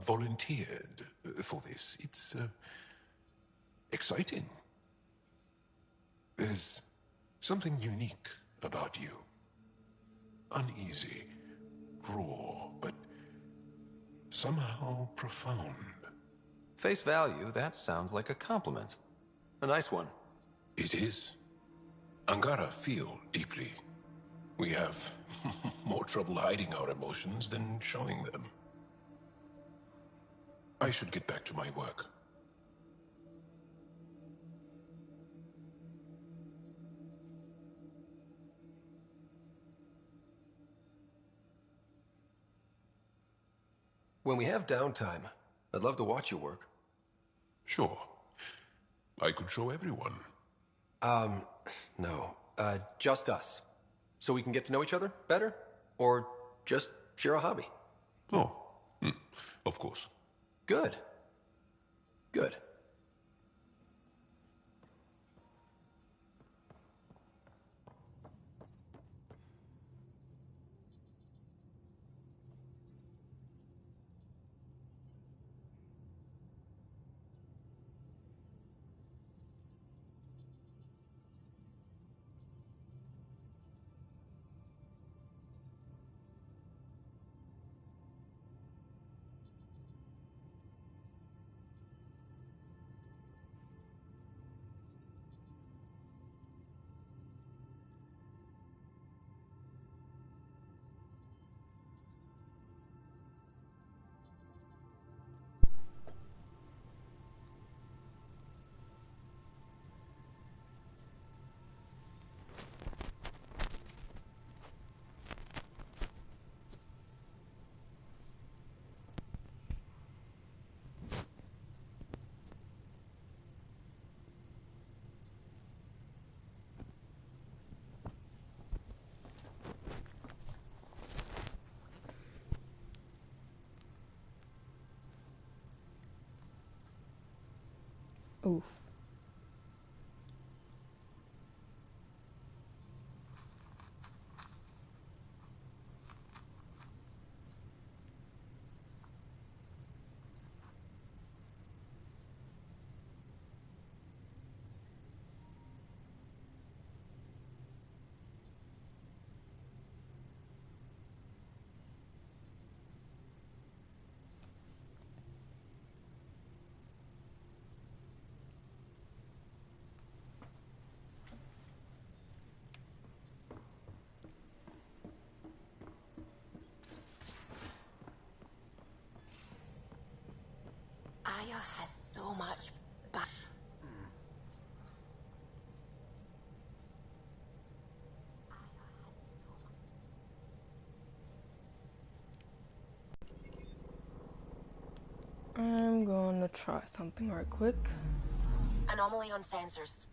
Volunteered for this. It's, exciting. There's something unique about you. Uneasy, raw, but somehow profound. Face value, that sounds like a compliment. A nice one. It is. Angara feel deeply. We have more trouble hiding our emotions than showing them. I should get back to my work. When we have downtime, I'd love to watch you work. Sure. I could show everyone. No. Just us. So we can get to know each other better? Or just share a hobby? Oh, of course. Good. Good. Oof. Aya has so much bash. I'm gonna try something right quick. Anomaly on sensors.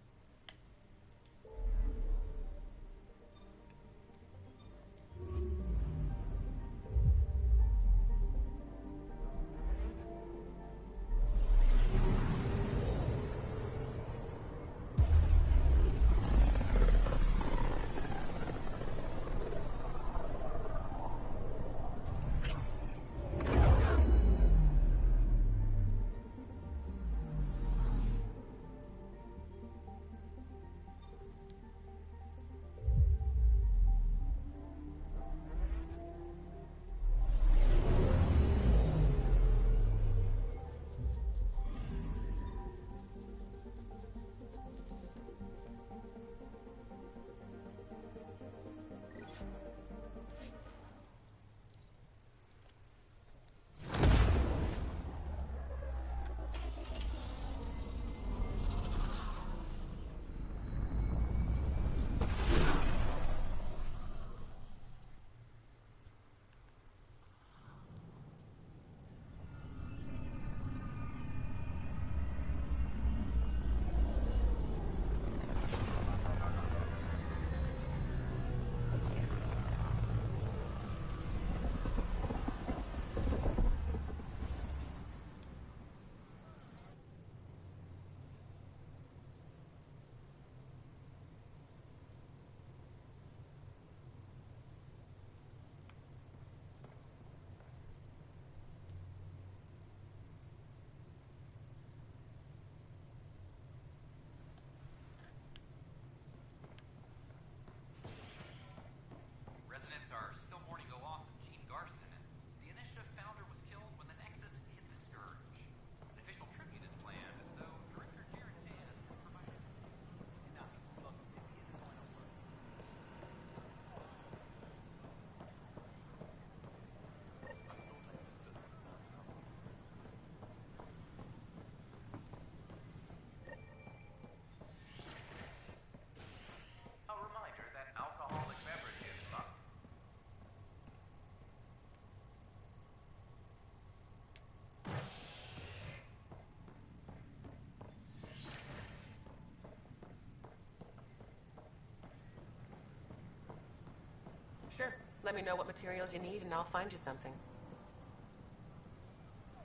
Let me know what materials you need and I'll find you something.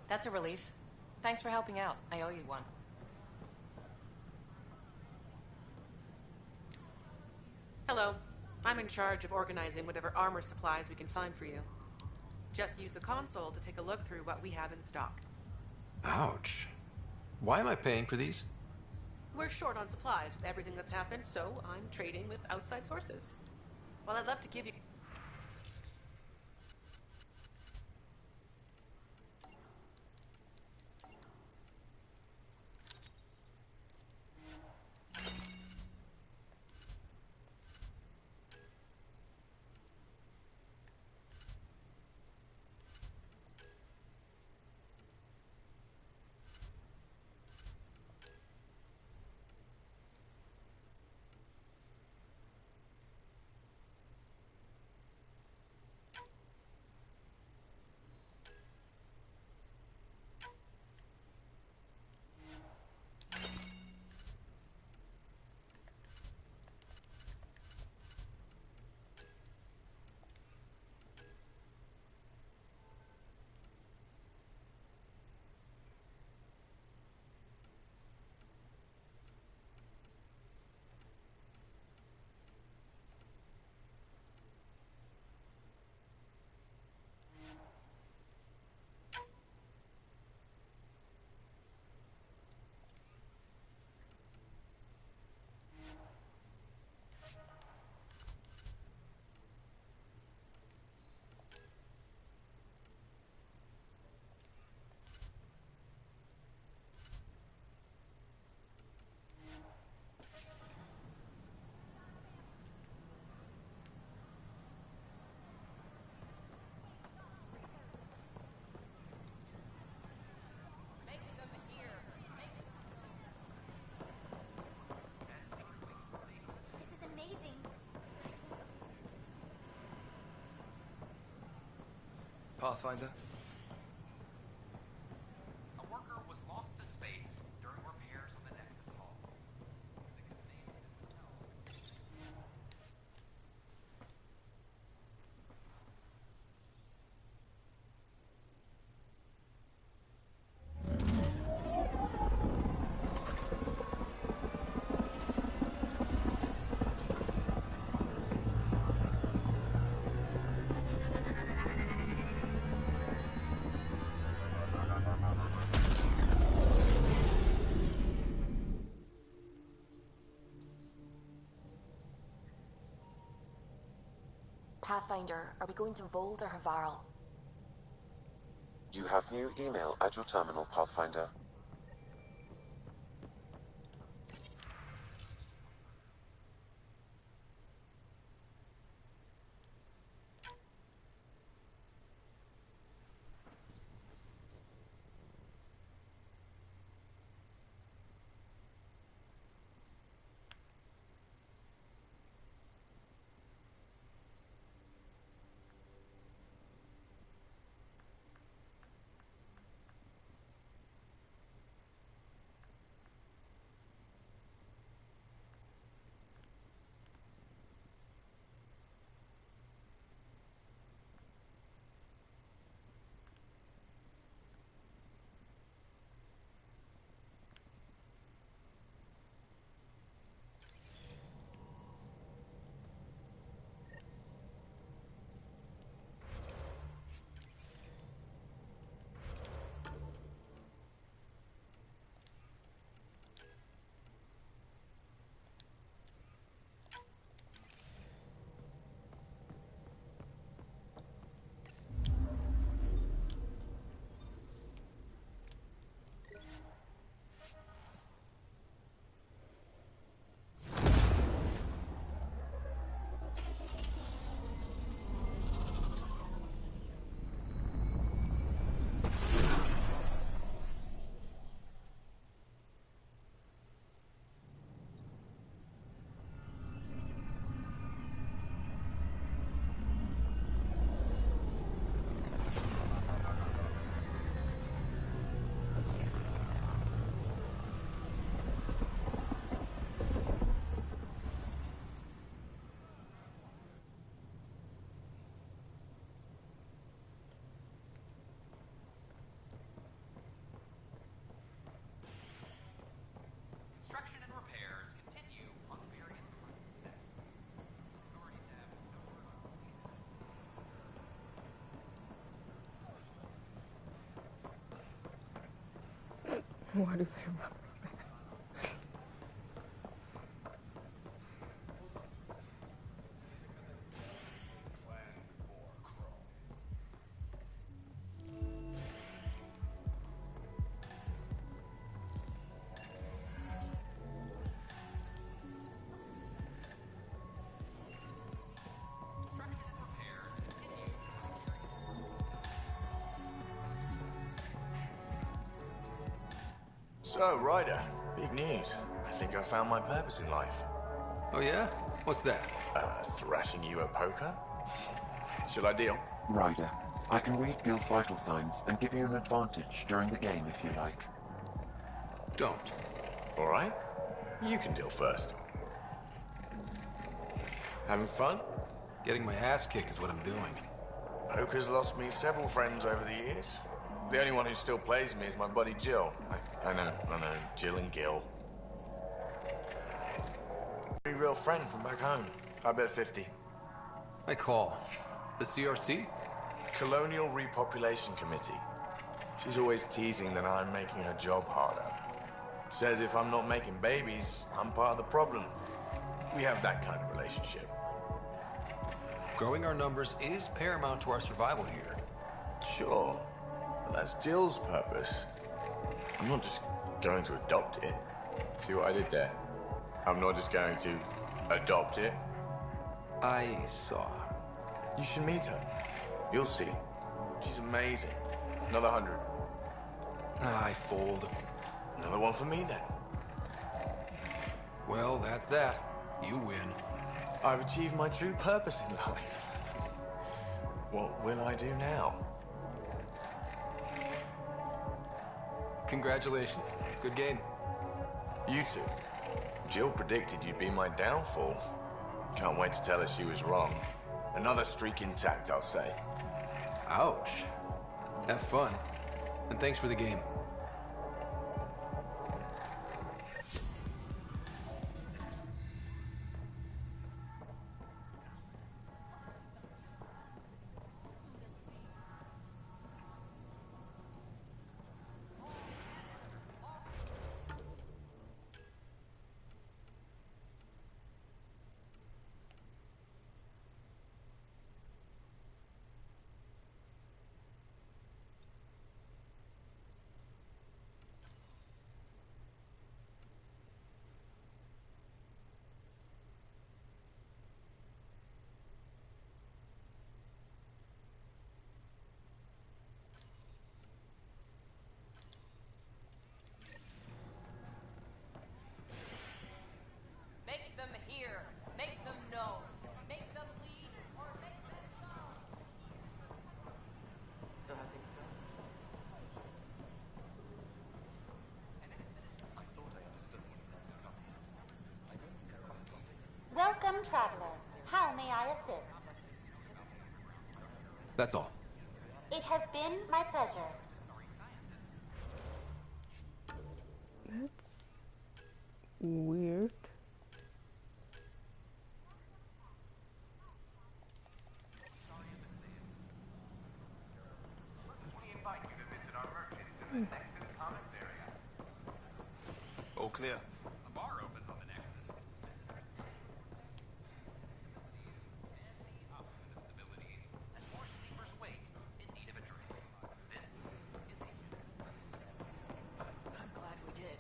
That's a relief. Thanks for helping out. I owe you one. Hello. I'm in charge of organizing whatever armor supplies we can find for you. Just use the console to take a look through what we have in stock. Ouch. Why am I paying for these? We're short on supplies with everything that's happened, so I'm trading with outside sources. Well, I'd love to give you... Pathfinder? A worker was lost to space during repairs on the Nexus hull. Pathfinder, are we going to Vold or Havarl? You have new email at your terminal, Pathfinder. Why do they run? So, Ryder, big news. I think I found my purpose in life. Oh yeah? What's that? Thrashing you at poker? Should I deal? Ryder, I can read Gil's vital signs and give you an advantage during the game if you like. Don't. All right. You can deal first. Having fun? Getting my ass kicked is what I'm doing. Poker's lost me several friends over the years. The only one who still plays me is my buddy Jill. I know, Jill and Gil. Very real friend from back home. I bet 50. I call. The CRC? Colonial Repopulation Committee. She's always teasing that I'm making her job harder. Says if I'm not making babies, I'm part of the problem. We have that kind of relationship. Growing our numbers is paramount to our survival here. Sure. But that's Jill's purpose. I'm not just going to adopt it. See what I did there? I'm not just going to adopt it. I saw. You should meet her. You'll see. She's amazing. Another 100. I fold. Another one for me, then. Well, that's that. You win. I've achieved my true purpose in life. What will I do now? Congratulations. Good game. You two. Jill predicted you'd be my downfall. Can't wait to tell her she was wrong. Another streak intact, I'll say. Ouch. Have fun. And thanks for the game. Make them hear. Make them know. Make them lead or make them go. So how things go? I thought I understood what it meant to come here. I don't think I quite got it. Welcome, traveler. How may I assist? That's all. It has been my pleasure. That's weird. We invite you to visit our merchants in the Nexus Commons area. All clear. A bar opens on the Nexus. Opposite of civilities, and more sleepers awake in need of a drink. This is Agent. I'm glad we did.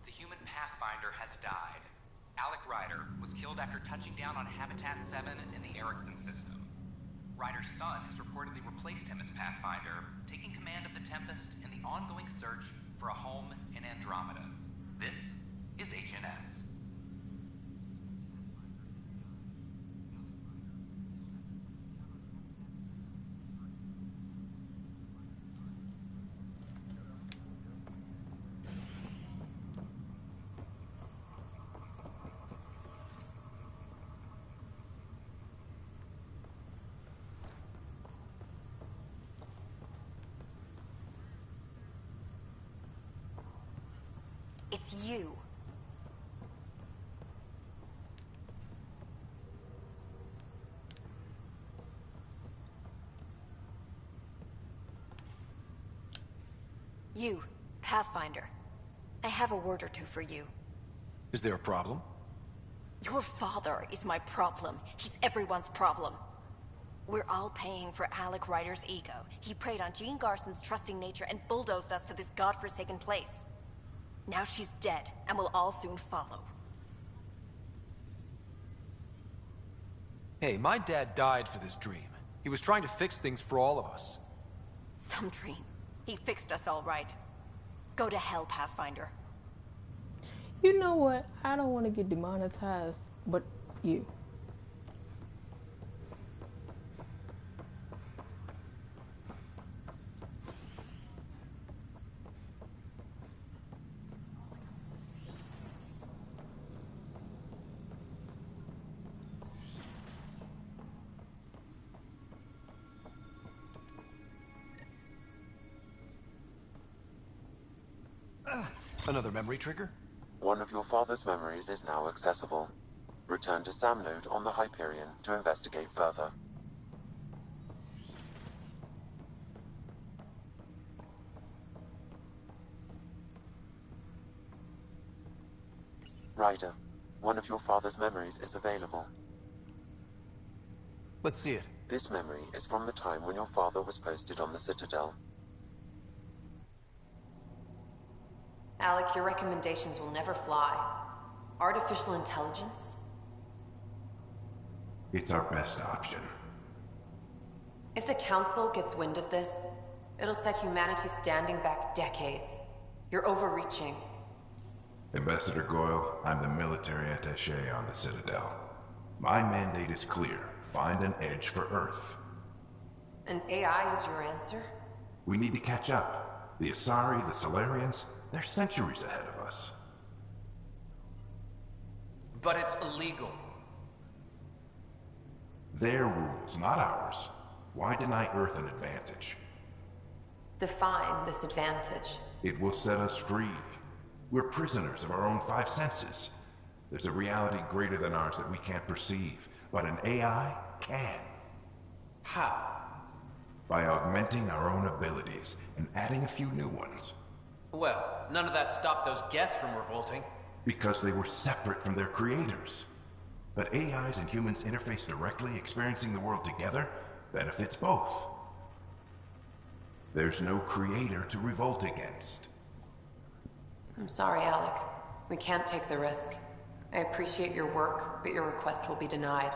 The human Pathfinder has died. Alec Ryder was killed after touching down on Habitat 7 in the Erickson system. Ryder's son has reportedly replaced him as Pathfinder, taking command of the Tempest in the ongoing search for a home in Andromeda. This is HNS. It's you. You, Pathfinder. I have a word or two for you. Is there a problem? Your father is my problem. He's everyone's problem. We're all paying for Alec Ryder's ego. He preyed on Jean Garson's trusting nature and bulldozed us to this godforsaken place. Now she's dead, and we'll all soon follow. Hey, my dad died for this dream. He was trying to fix things for all of us. Some dream. He fixed us all right. Go to hell, Pathfinder. You know what? I don't want to get demonetized, but you. Another memory trigger? One of your father's memories is now accessible. Return to Sam Node on the Hyperion to investigate further. Ryder, one of your father's memories is available. Let's see it. This memory is from the time when your father was posted on the Citadel. Alec, your recommendations will never fly. Artificial intelligence? It's our best option. If the Council gets wind of this, it'll set humanity standing back decades. You're overreaching. Ambassador Goyle, I'm the military attaché on the Citadel. My mandate is clear. Find an edge for Earth. And AI is your answer? We need to catch up. The Asari, the Solarians, they're centuries ahead of us. But it's illegal. Their rules, not ours. Why deny Earth an advantage? Define this advantage. It will set us free. We're prisoners of our own five senses. There's a reality greater than ours that we can't perceive, but an AI can. How? By augmenting our own abilities and adding a few new ones. Well, none of that stopped those Geth from revolting. Because they were separate from their creators. But AIs and humans interface directly, experiencing the world together, benefits both. There's no creator to revolt against. I'm sorry, Alec. We can't take the risk. I appreciate your work, but your request will be denied.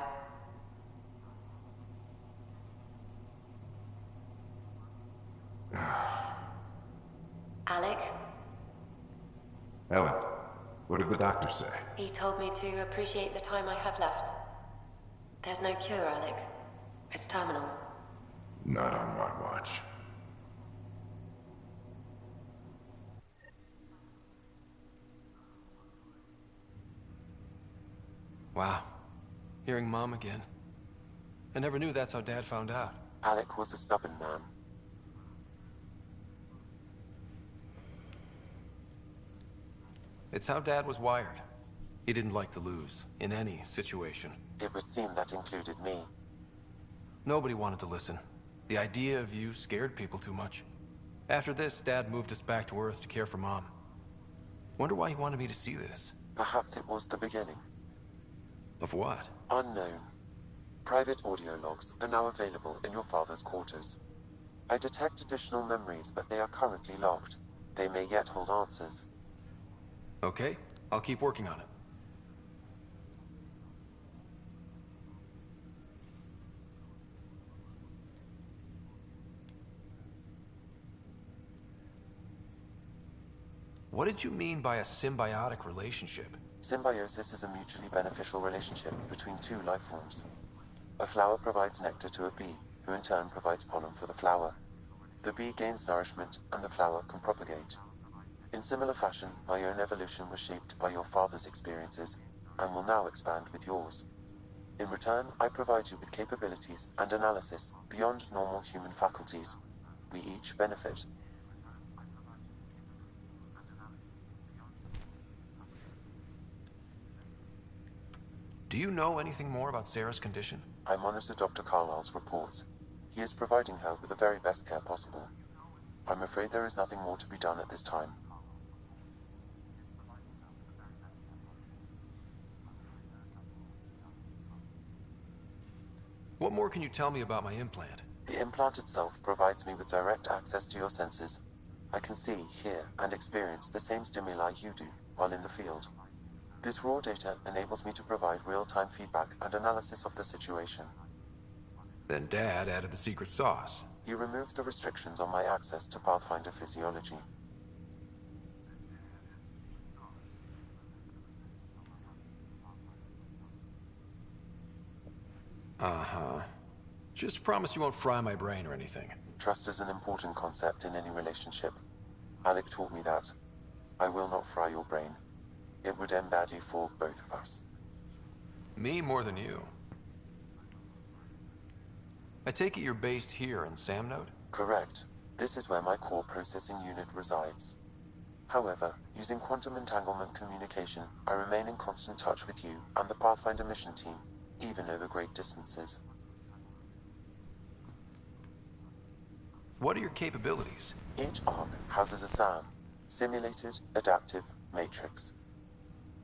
Alec? Ellen, what did the doctor say? He told me to appreciate the time I have left. There's no cure, Alec. It's terminal. Not on my watch. Wow. Hearing Mom again. I never knew that's how Dad found out. Alec was a stubborn man. It's how Dad was wired. He didn't like to lose, in any situation. It would seem that included me. Nobody wanted to listen. The idea of you scared people too much. After this, Dad moved us back to Earth to care for Mom. Wonder why he wanted me to see this. Perhaps it was the beginning. Of what? Unknown. Private audio logs are now available in your father's quarters. I detect additional memories, but they are currently logged. They may yet hold answers. Okay, I'll keep working on it. What did you mean by a symbiotic relationship? Symbiosis is a mutually beneficial relationship between two life forms. A flower provides nectar to a bee, who in turn provides pollen for the flower. The bee gains nourishment, and the flower can propagate. In similar fashion, my own evolution was shaped by your father's experiences, and will now expand with yours. In return, I provide you with capabilities and analysis beyond normal human faculties. We each benefit. Do you know anything more about Sarah's condition? I monitor Dr. Carlisle's reports. He is providing her with the very best care possible. I'm afraid there is nothing more to be done at this time. What more can you tell me about my implant? The implant itself provides me with direct access to your senses. I can see, hear, and experience the same stimuli you do while in the field. This raw data enables me to provide real-time feedback and analysis of the situation. Then Dad added the secret sauce. He removed the restrictions on my access to Pathfinder physiology. Uh-huh. Just promise you won't fry my brain or anything. Trust is an important concept in any relationship. Alec taught me that. I will not fry your brain. It would end badly for both of us. Me more than you. I take it you're based here in Samnode? Correct. This is where my core processing unit resides. However, using quantum entanglement communication, I remain in constant touch with you and the Pathfinder mission team, even over great distances. What are your capabilities? Each arc houses a SAM, Simulated Adaptive Matrix.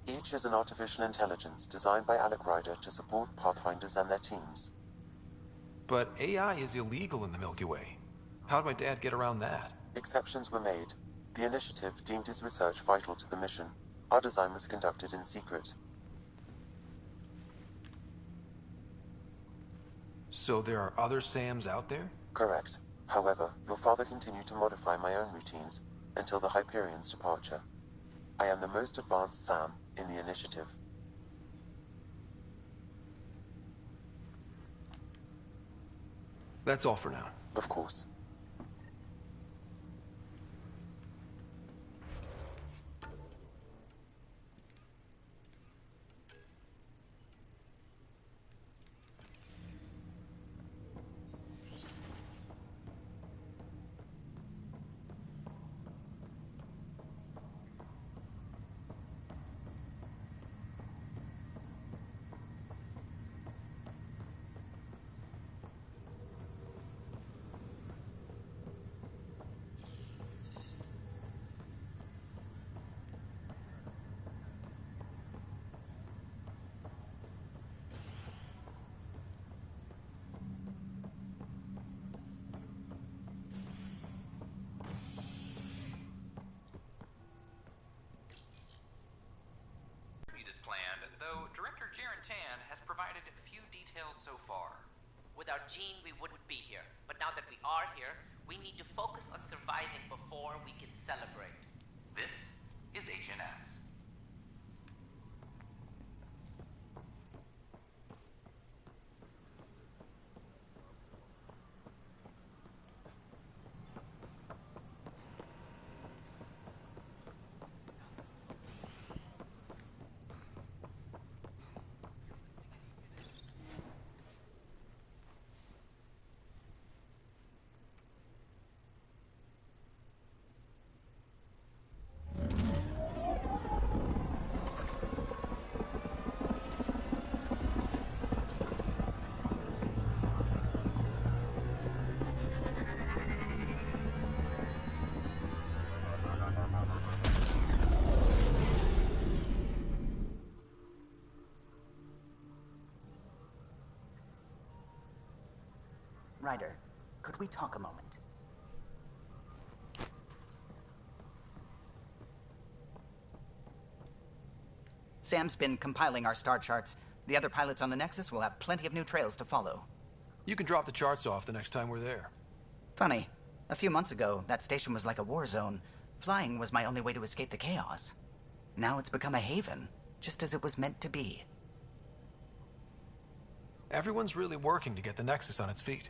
Each is an artificial intelligence designed by Alec Ryder to support Pathfinders and their teams. But AI is illegal in the Milky Way. How'd my dad get around that? Exceptions were made. The initiative deemed his research vital to the mission. Our design was conducted in secret. So there are other SAMs out there? Correct. However, your father continued to modify my own routines until the Hyperion's departure. I am the most advanced SAM in the initiative. That's all for now. Of course. Though Director Jaren Tan has provided few details so far. Without Jean, we wouldn't be here. But now that we are here, we need to focus on surviving before we can celebrate. This is HNS. Ryder, could we talk a moment? Sam's been compiling our star charts. The other pilots on the Nexus will have plenty of new trails to follow. You can drop the charts off the next time we're there. Funny. A few months ago, that station was like a war zone. Flying was my only way to escape the chaos. Now it's become a haven, just as it was meant to be. Everyone's really working to get the Nexus on its feet.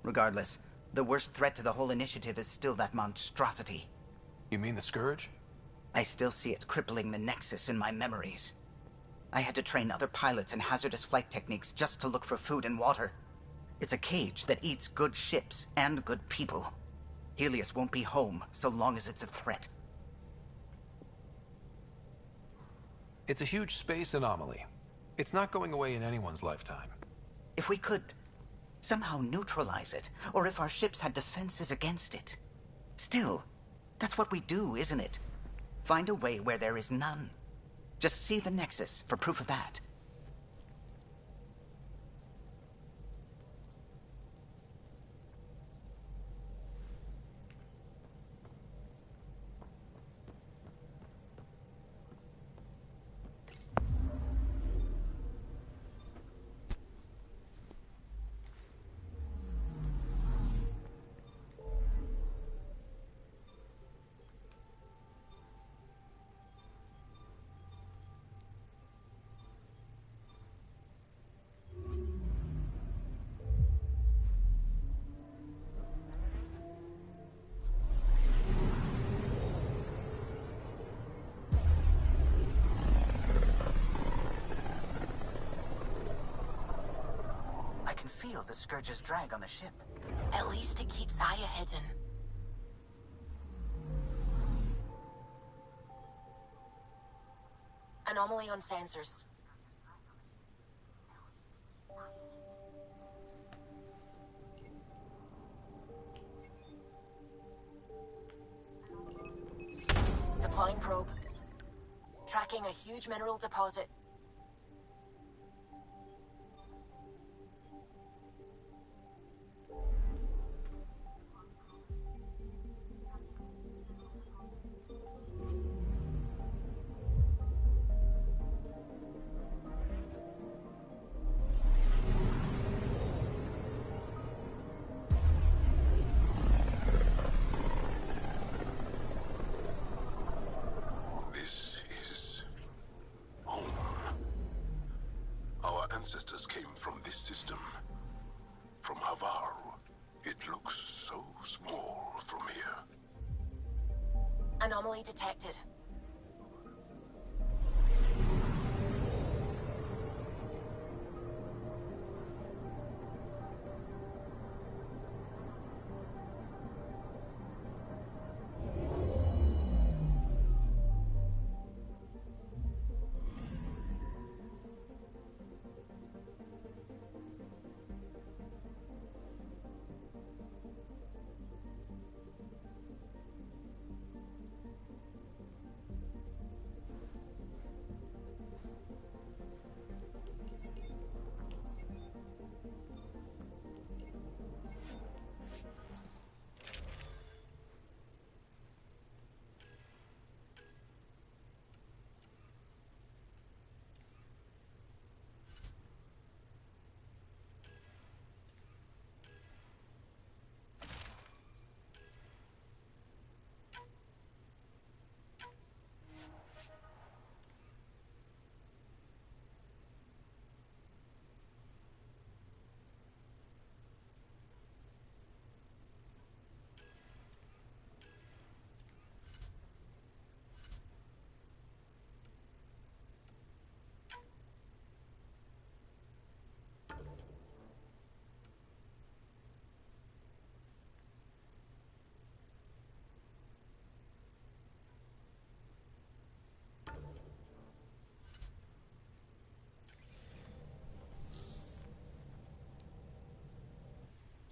Regardless, the worst threat to the whole initiative is still that monstrosity. You mean the Scourge? I still see it crippling the Nexus in my memories. I had to train other pilots in hazardous flight techniques just to look for food and water. It's a cage that eats good ships and good people. Helios won't be home so long as it's a threat. It's a huge space anomaly. It's not going away in anyone's lifetime. If we could somehow neutralize it, or if our ships had defenses against it. Still, that's what we do, isn't it? Find a way where there is none. Just see the Nexus for proof of that. I can feel the Scourge's drag on the ship. At least it keeps Aya hidden. Anomaly on sensors. Deploying probe. Tracking a huge mineral deposit. Ancestors came from this system. From Havaru. It looks so small from here. Anomaly detected.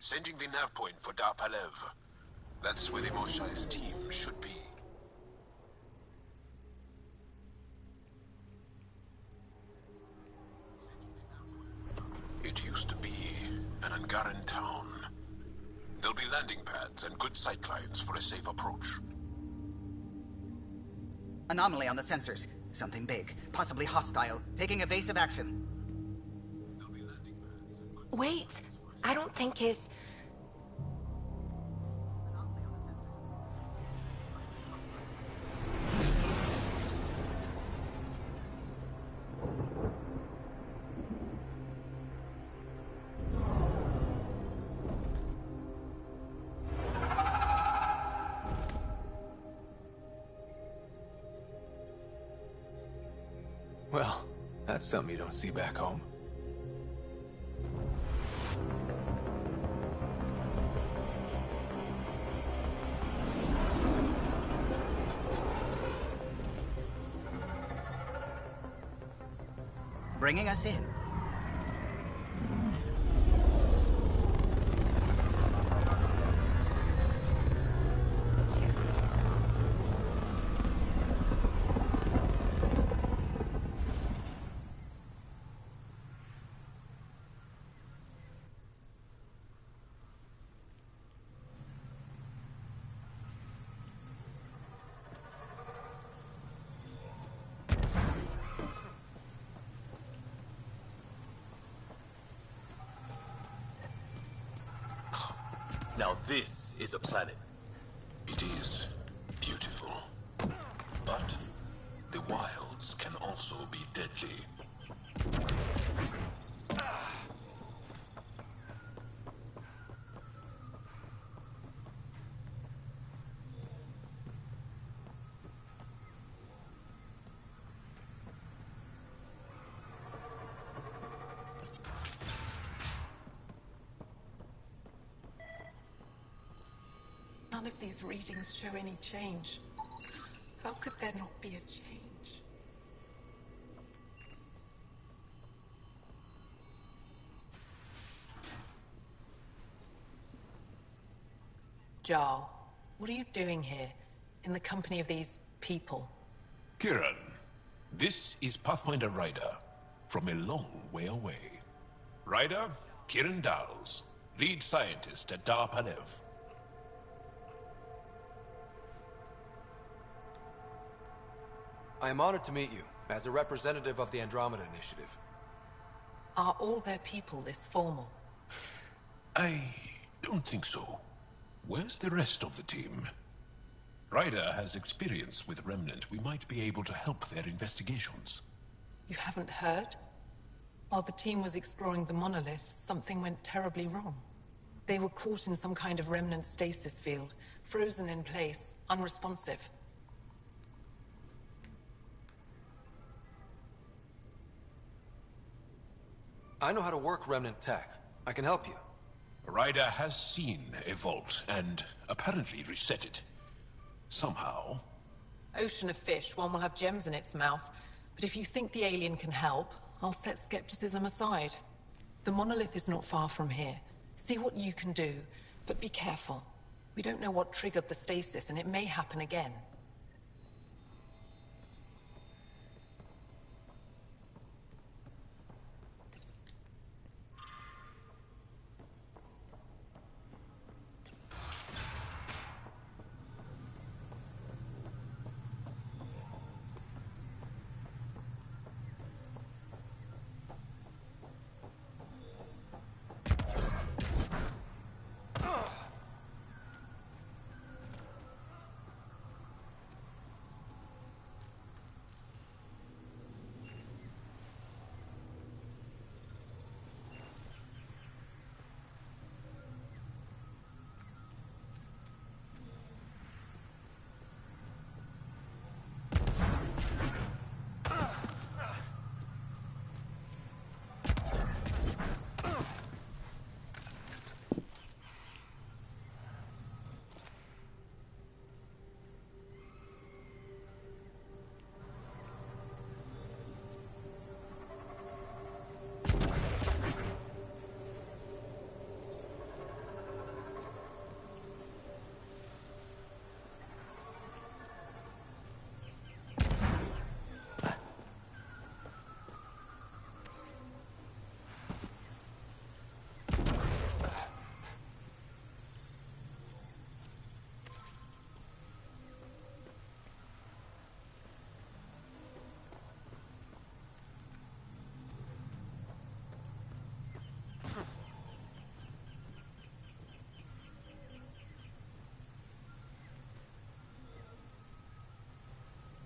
Sending the nav point for Dar Palev. That's where the Moshai's team should be. It used to be an Angaran town. There'll be landing pads and good sightlines for a safe approach. Anomaly on the sensors. Something big, possibly hostile, taking evasive action. Wait, I don't think his... Well, that's something you don't see back home. bringing us in. Now this is a planet. It is beautiful. But the wilds can also be deadly. None of these readings show any change. How could there not be a change? Jarl, what are you doing here, in the company of these people? Kiran, this is Pathfinder Ryder, from a long way away. Ryder, Kiran Dals, lead scientist at Dar Palev. I am honored to meet you, as a representative of the Andromeda Initiative. Are all their people this formal? I don't think so. Where's the rest of the team? Ryder has experience with Remnant. We might be able to help their investigations. You haven't heard? While the team was exploring the monolith, something went terribly wrong. They were caught in some kind of remnant stasis field, frozen in place, unresponsive. I know how to work Remnant tech. I can help you. Ryder has seen a vault, and apparently reset it. Somehow. Ocean of fish, one will have gems in its mouth. But if you think the alien can help, I'll set skepticism aside. The monolith is not far from here. See what you can do, but be careful. We don't know what triggered the stasis, and it may happen again.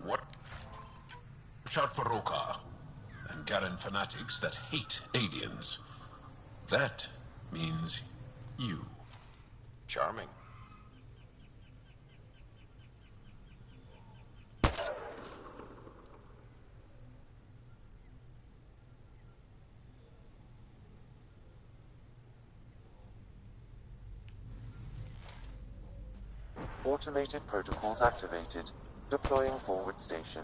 What? Watch out for Rokar and Garen fanatics that hate aliens. That means you. Charming. Automated protocols activated. Deploying forward station.